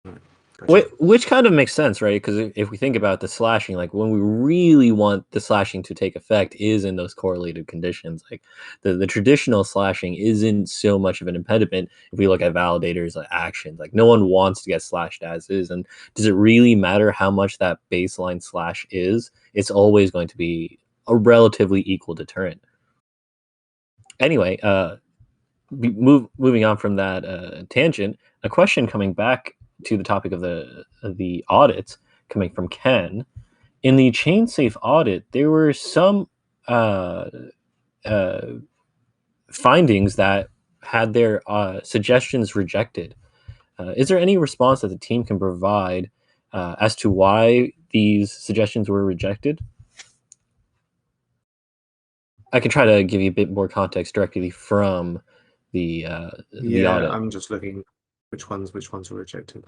Right. Gotcha. Which kind of makes sense, right? Because if we think about the slashing, like when we really want the slashing to take effect is in those correlated conditions. Like the traditional slashing isn't so much of an impediment if we look at validators like actions. Like no one wants to get slashed as is. And does it really matter how much that baseline slash is? It's always going to be a relatively equal deterrent. Anyway, moving on from that tangent, a question coming back to the topic of the audits coming from Ken. In the ChainSafe audit, there were some findings that had their suggestions rejected. Is there any response that the team can provide as to why these suggestions were rejected? I can try to give you a bit more context directly from the audit. I'm just looking which ones were rejected.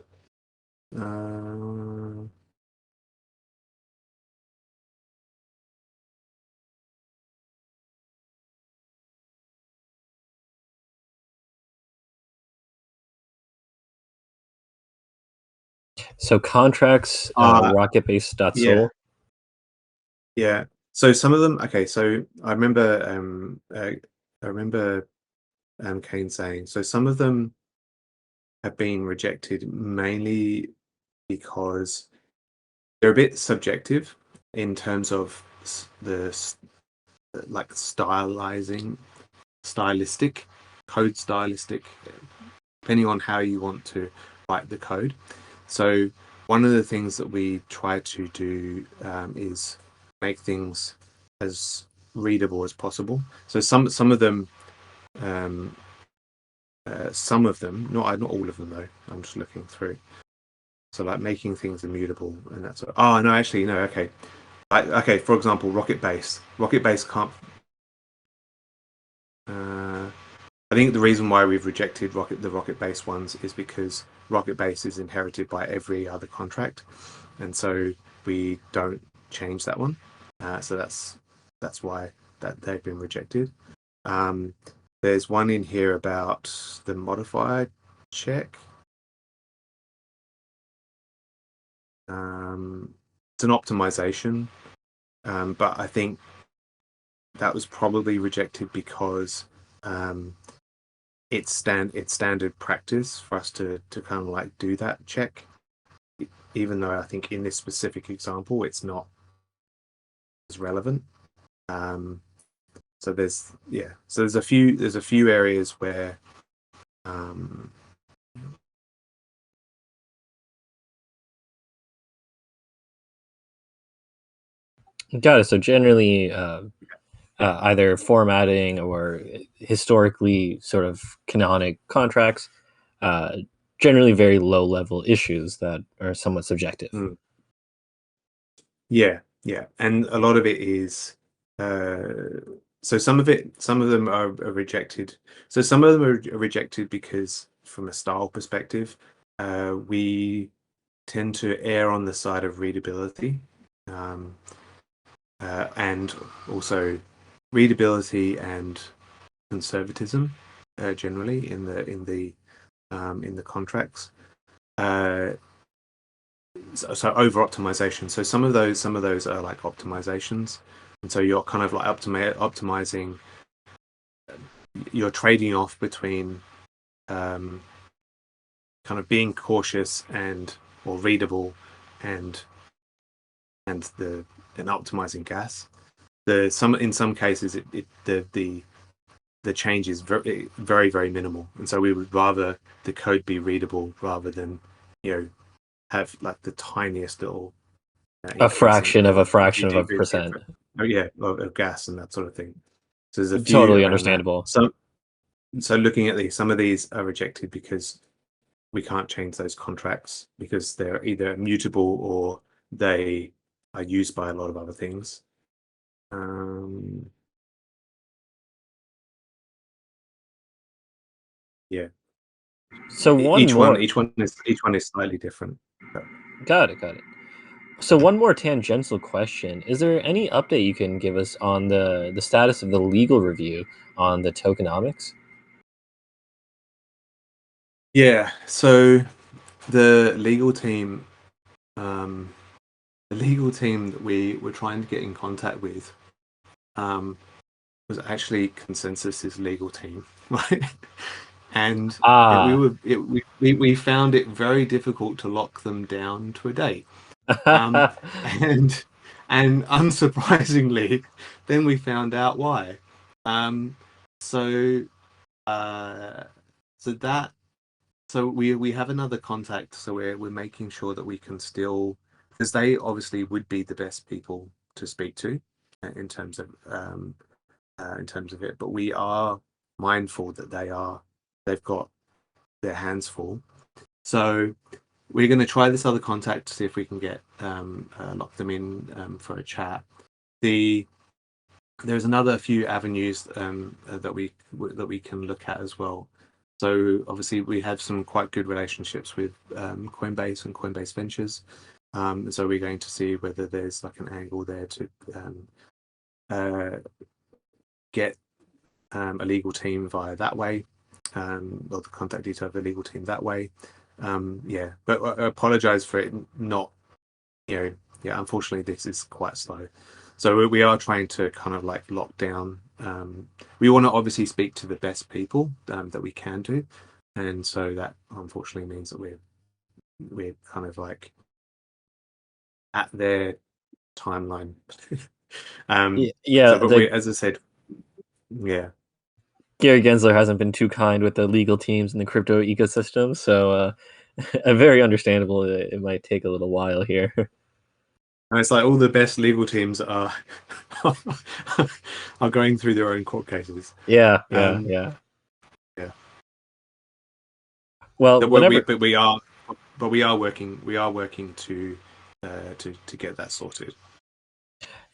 So contracts, rocket-based.soul. Yeah. So some of them. Okay. So I remember. Kane saying. So some of them have been rejected mainly because they're a bit subjective in terms of the like stylistic, code stylistic, depending on how you want to write the code. So one of the things that we try to do is make things as readable as possible. So some of them, not all of them though. I'm just looking through. So like making things immutable and that's. Oh no, actually no. Okay, okay. For example, rocket base can't. I think the reason why we've rejected the rocket base ones is because rocket base is inherited by every other contract, and so we don't change that one. So that's why they've been rejected. There's one in here about the modifier check. It's an optimization, but I think that was probably rejected because it's standard practice for us to kind of like do that check, even though I think in this specific example it's not as relevant. So there's a few areas where Got it. So generally, either formatting or historically sort of canonic contracts, generally very low level issues that are somewhat subjective. Yeah, and a lot of it is so some of them are rejected. So some of them are rejected because from a style perspective, we tend to err on the side of readability, and also readability and conservatism generally in the contracts. So over optimization. So some of those are like optimizations, and so you're kind of like optimizing. You're trading off between kind of being cautious or readable and optimizing gas. In some cases the change is very very very minimal, and so we would rather the code be readable rather than have like the tiniest little a fraction of a percent. Of gas and that sort of thing. So there's a few totally understandable. So looking at these, some of these are rejected because we can't change those contracts because they're either immutable or they are used by a lot of other things. Yeah. So each one is slightly different. Got it. So one more tangential question: is there any update you can give us on the status of the legal review on the tokenomics? Yeah. So the legal team that we were trying to get in contact with was actually Consensus's legal team, right? And we found it very difficult to lock them down to a date. And unsurprisingly, then we found out why. So we have another contact. So we're making sure that we can still, because they obviously would be the best people to speak to in terms of it. But we are mindful that they've got their hands full. So we're going to try this other contact to see if we can get lock them in for a chat. There's another few avenues that we can look at as well. So obviously we have some quite good relationships with Coinbase and Coinbase Ventures. So we're going to see whether there's like an angle there to get a legal team via that way, or the contact detail of the legal team that way. Yeah, but I apologize for it not, unfortunately this is quite slow. So we are trying to kind of like lock down. We want to obviously speak to the best people that we can do, and so that unfortunately means that we're kind of like at their timeline. Yeah. So, but as I said, yeah. Gary Gensler hasn't been too kind with the legal teams in the crypto ecosystem, so very understandable. It might take a little while here. And it's like all the best legal teams are are going through their own court cases. Yeah. Well, we are working to get that sorted.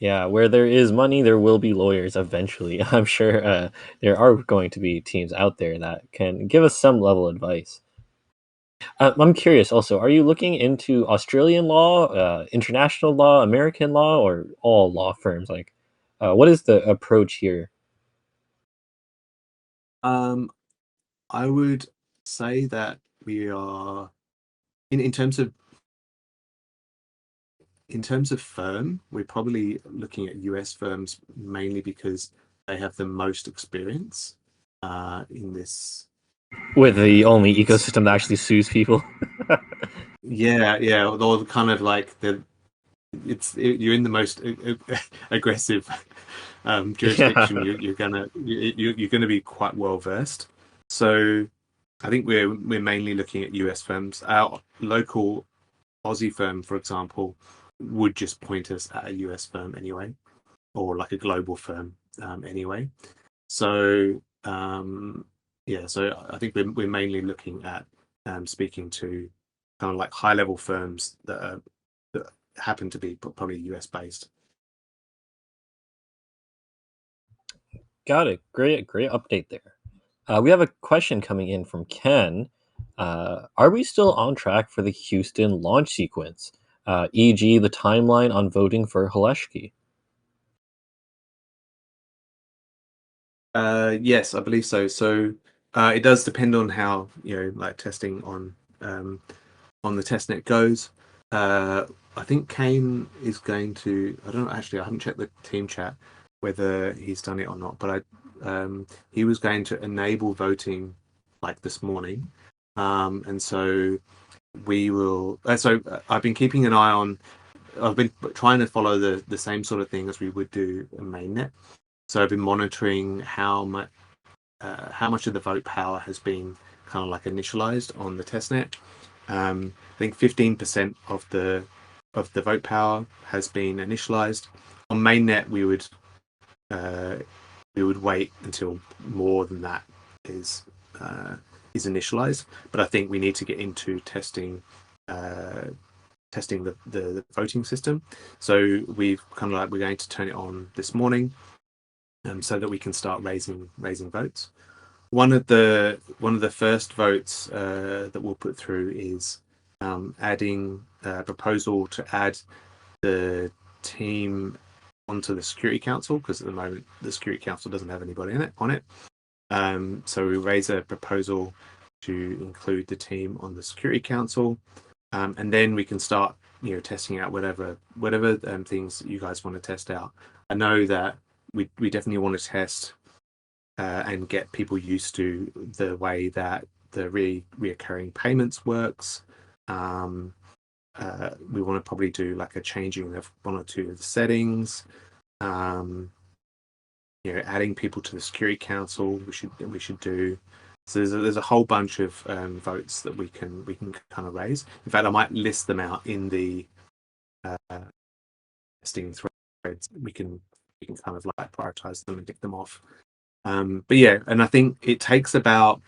Yeah, where there is money, there will be lawyers eventually. I'm sure there are going to be teams out there that can give us some level of advice. I'm curious also, are you looking into Australian law, international law, American law, or all law firms? Like, what is the approach here? I would say that we are in terms of firm, we're probably looking at US firms mainly because they have the most experience in this. With the only ecosystem that actually sues people. Yeah. Or kind of like you're in the most aggressive jurisdiction. Yeah. You're gonna be quite well versed. So I think we're mainly looking at US firms. Our local Aussie firm, for example, would just point us at a US firm anyway, or like a global firm anyway. So so I think we're mainly looking at speaking to kind of like high level firms that happen to be probably US based. Got it. Great update there. We have a question coming in from Ken. Are we still on track for the Houston launch sequence? E.g., the timeline on voting for Haleski? Yes, I believe so. So it does depend on how like testing on the testnet goes. I think Kane is going to. I don't know. Actually, I haven't checked the team chat whether he's done it or not. But he was going to enable voting like this morning, and so we will. So I've been keeping an eye on. I've been trying to follow the same sort of thing as we would do in mainnet. So I've been monitoring how much of the vote power has been kind of like initialized on the testnet. I think 15% of the vote power has been initialized. On mainnet, we would wait until more than that is initialized. But I think we need to get into testing the voting system. So we're going to turn it on this morning, so that we can start raising votes. One of the first votes that we'll put through is adding a proposal to add the team onto the Security Council, because at the moment the Security Council doesn't have anybody on it. So we raise a proposal to include the team on the Security Council, and then we can start testing out whatever things you guys want to test out. I know that we definitely want to test and get people used to the way that the reoccurring payments works. We want to probably do like a changing of one or two of the settings. Adding people to the Security Council, we should do. So there's a whole bunch of votes that we can kind of raise. In fact, I might list them out in the testing threads. We can kind of like prioritize them and tick them off. But yeah, and I think it takes about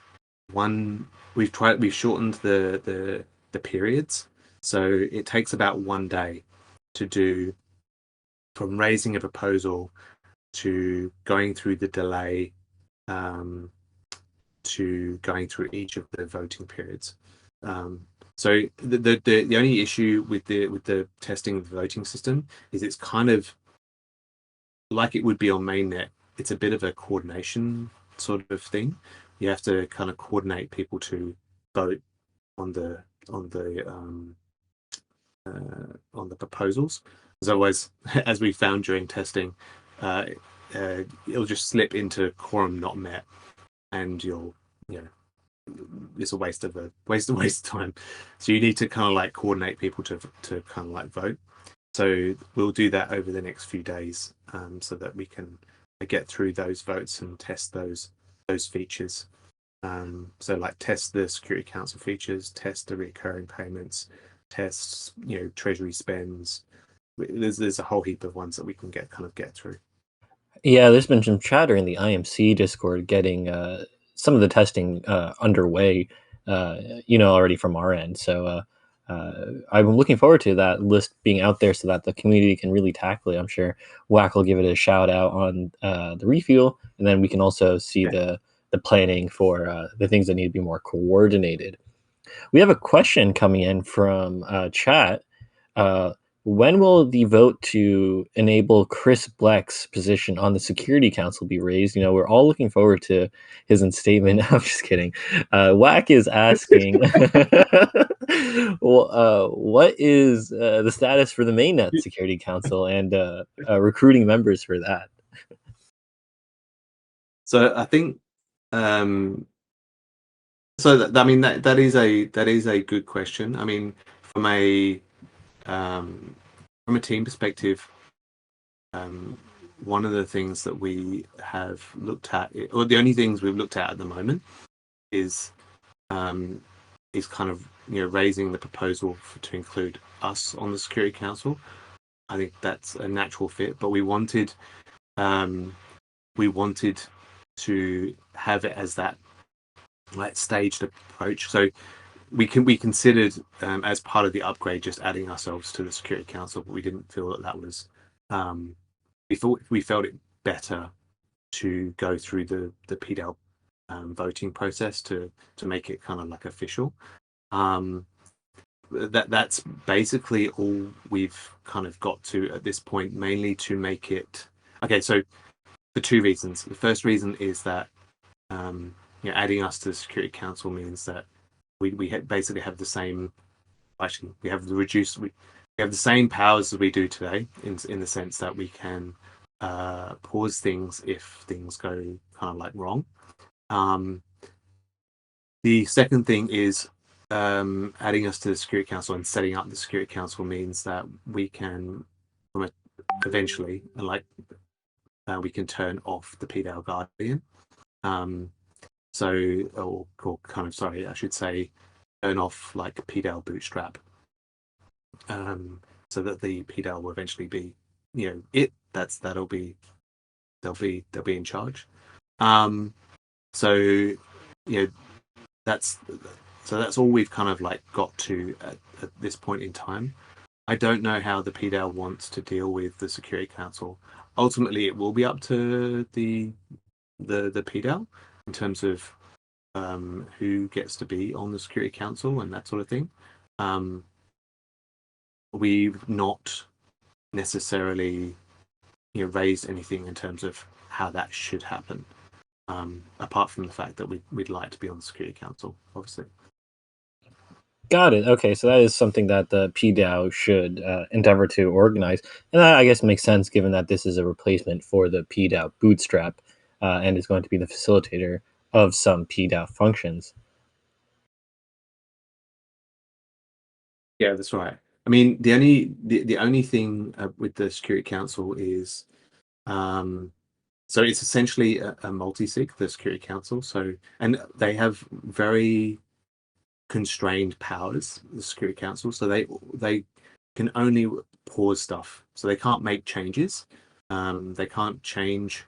we've shortened the periods. So it takes about 1 day to do from raising a proposal to going through the delay to going through each of the voting periods. So the only issue with the testing of the voting system is it's kind of like it would be on mainnet. It's a bit of a coordination sort of thing. You have to kind of coordinate people to vote on the proposals. As always, as we found during testing, it'll just slip into quorum not met, and it's a waste of time. So you need to kind of like coordinate people to kind of like vote. So we'll do that over the next few days, so that we can get through those votes and test those features. So like test the Security Council features, test the recurring payments, test treasury spends. There's a whole heap of ones that we can get through. Yeah, there's been some chatter in the IMC Discord getting some of the testing underway, already from our end. So I'm looking forward to that list being out there so that the community can really tackle it. I'm sure WAC will give it a shout out on the refuel, and then we can also see the planning for the things that need to be more coordinated. We have a question coming in from chat. When will the vote to enable Chris Black's position on the Security Council be raised? We're all looking forward to his instatement. I'm just kidding. WAC is asking, what is the status for the mainnet Security Council and recruiting members for that? So I think, that is a good question. I mean, from a team perspective, one of the things that we have looked at, or the only things we've looked at the moment, is kind of raising the proposal to include us on the Security Council. I think that's a natural fit, but we wanted to have it as that like staged approach. So we considered as part of the upgrade just adding ourselves to the Security Council, but we didn't feel that was we felt it better to go through the PDAL voting process to make it kind of like official. That's basically all we've kind of got to at this point, mainly to make it okay. So for two reasons. The first reason is that adding us to the Security Council means that we basically have the same. Actually, we have the same powers as we do today, in the sense that we can pause things if things go kind of like wrong. The second thing is adding us to the Security Council and setting up the Security Council means that we can eventually we can turn off the PDAL Guardian. I should say, turn off like PDAL Bootstrap, so that the PDAL will eventually be, they'll be in charge. That's all we've kind of like got to at this point in time. I don't know how the PDAL wants to deal with the Security Council. Ultimately, it will be up to the PDAL in terms of who gets to be on the Security Council and that sort of thing. We've not necessarily raised anything in terms of how that should happen, apart from the fact that we'd like to be on the Security Council, obviously. Got it. Okay, so that is something that the PDAO should endeavor to organize, and that I guess makes sense given that this is a replacement for the PDAO Bootstrap, and is going to be the facilitator of some PDAO functions. Yeah, that's right. I mean, the only thing with the Security Council is, so it's essentially a multi-sig, the Security Council. So, and they have very constrained powers, the Security Council. So they can only pause stuff. So they can't make changes. They can't change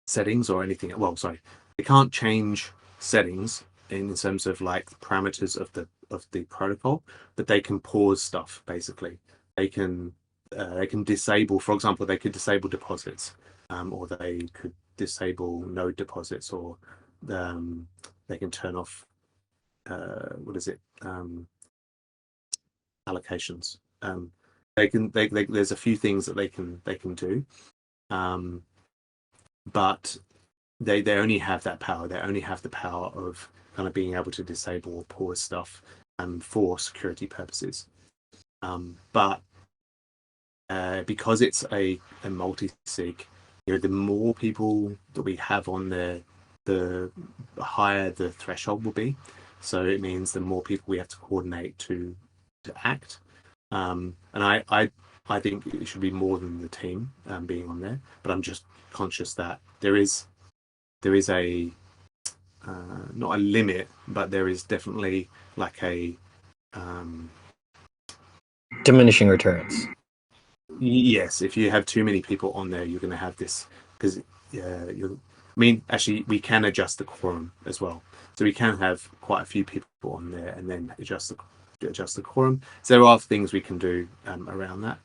settings or anything. Well, sorry, they can't change settings in terms of like the parameters of of the protocol, but they can pause stuff. Basically, they can disable, for example, they could disable deposits, or they could disable node deposits, or they can turn off allocations. There's a few things that they can do, but they only have that power. They only have the power of kind of being able to disable or pause stuff for security purposes. But because it's a multi-sig, the more people that we have on there, the higher the threshold will be. So it means the more people we have to coordinate to act. And I think it should be more than the team being on there. But I'm just conscious that there is a not a limit, but there is definitely like a diminishing returns. Yes, if you have too many people on there, you're going to have this, because actually we can adjust the quorum as well, so we can have quite a few people on there and then adjust the quorum. So there are things we can do around that.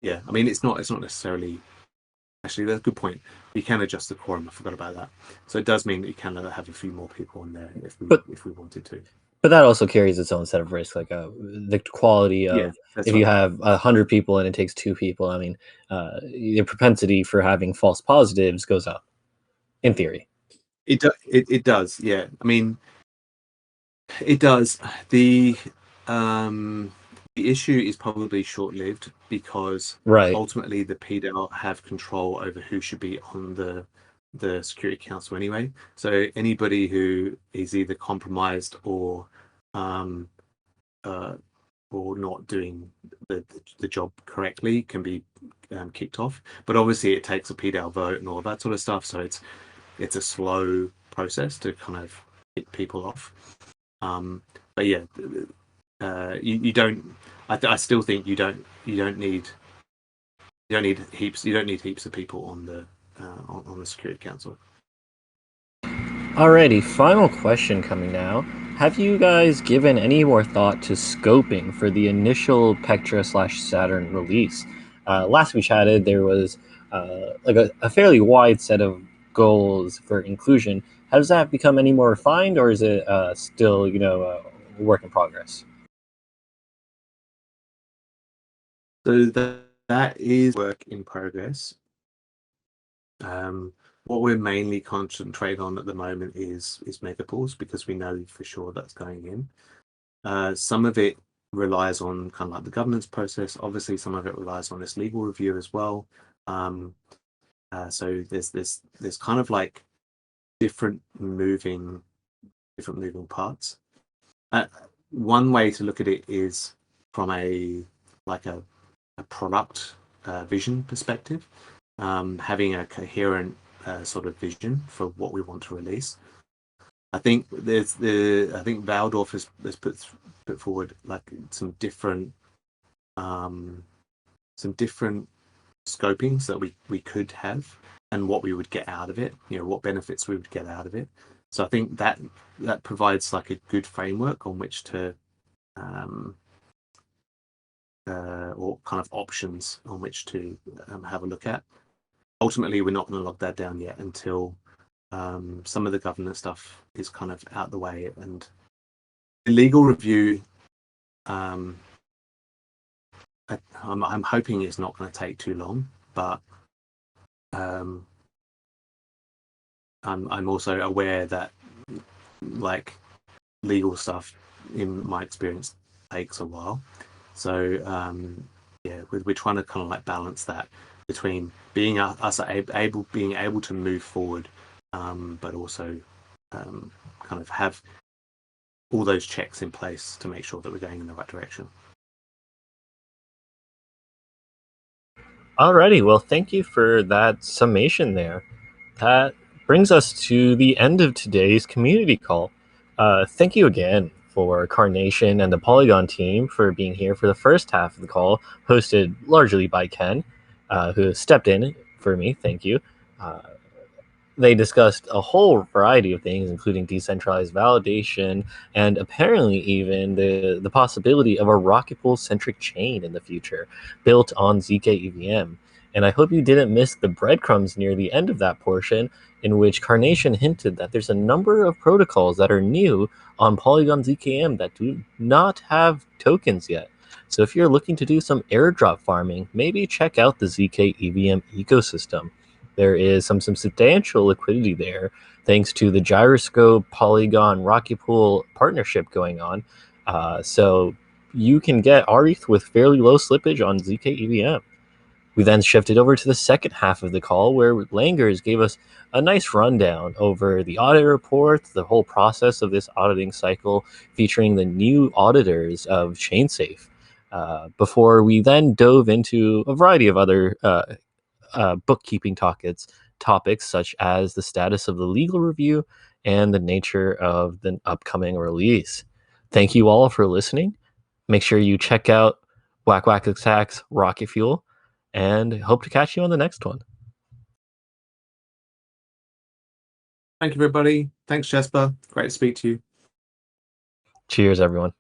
Yeah, I mean, it's not necessarily. Actually, that's a good point. We can adjust the quorum. I forgot about that. So it does mean that you can have a few more people on there if we wanted to. But that also carries its own set of risks, like the quality of if you have 100 people and it takes 2 people. I mean, the propensity for having false positives goes up, in theory. It does, yeah. I mean, it does. The issue is probably short-lived because ultimately the PDAL have control over who should be on the Security Council anyway. So anybody who is either compromised or not doing the job correctly can be kicked off. But obviously it takes a PDAL vote and all that sort of stuff. So it's a slow process to kind of kick people off. But yeah, you don't. I still think you don't need heaps of people on the Security Council. Alrighty, final question coming now. Have you guys given any more thought to scoping for the initial Pectra/Saturn release? Last we chatted, there was like a fairly wide set of goals for inclusion. Has that become any more refined, or is it still, a work in progress? So that is work in progress. What we're mainly concentrating on at the moment is megapools, because we know for sure that's going in. Some of it relies on kind of like the governance process. Obviously, some of it relies on this legal review as well. So there's kind of like different moving parts. One way to look at it is from a product vision perspective, having a coherent sort of vision for what we want to release. I think Valdorf has put forward like some different scopings that we could have, and what we would get out of it, what benefits we would get out of it. So I think that provides like a good framework on which to or kind of options on which to have a look at. Ultimately, we're not going to lock that down yet until some of the governance stuff is kind of out the way, and the legal review. I'm hoping it's not going to take too long, but I'm also aware that like legal stuff, in my experience, takes a while. So yeah, we're trying to kind of like balance that between being able to move forward, but also kind of have all those checks in place to make sure that we're going in the right direction. Alrighty, well, thank you for that summation there. That brings us to the end of today's community call. Thank you again for Carnation and the Polygon team for being here for the first half of the call, hosted largely by Ken, who stepped in for me. Thank you. they discussed a whole variety of things, including decentralized validation and apparently even the possibility of a rocket pool-centric chain in the future built on ZK EVM. And I hope you didn't miss the breadcrumbs near the end of that portion, in which Carnation hinted that there's a number of protocols that are new on Polygon ZKM that do not have tokens yet. So if you're looking to do some airdrop farming, maybe check out the ZK EVM ecosystem. There is some substantial liquidity there, thanks to the Gyroscope Polygon Rocket Pool partnership going on. So you can get rETH with fairly low slippage on ZK EVM. We then shifted over to the second half of the call, where Langers gave us a nice rundown over the audit report, the whole process of this auditing cycle, featuring the new auditors of ChainSafe, before we then dove into a variety of other bookkeeping topics, such as the status of the legal review and the nature of the upcoming release. Thank you all for listening. Make sure you check out Whack Whack Attacks Rocket Fuel, and hope to catch you on the next one. Thank you, everybody. Thanks, Jasper. Great to speak to you. Cheers, everyone.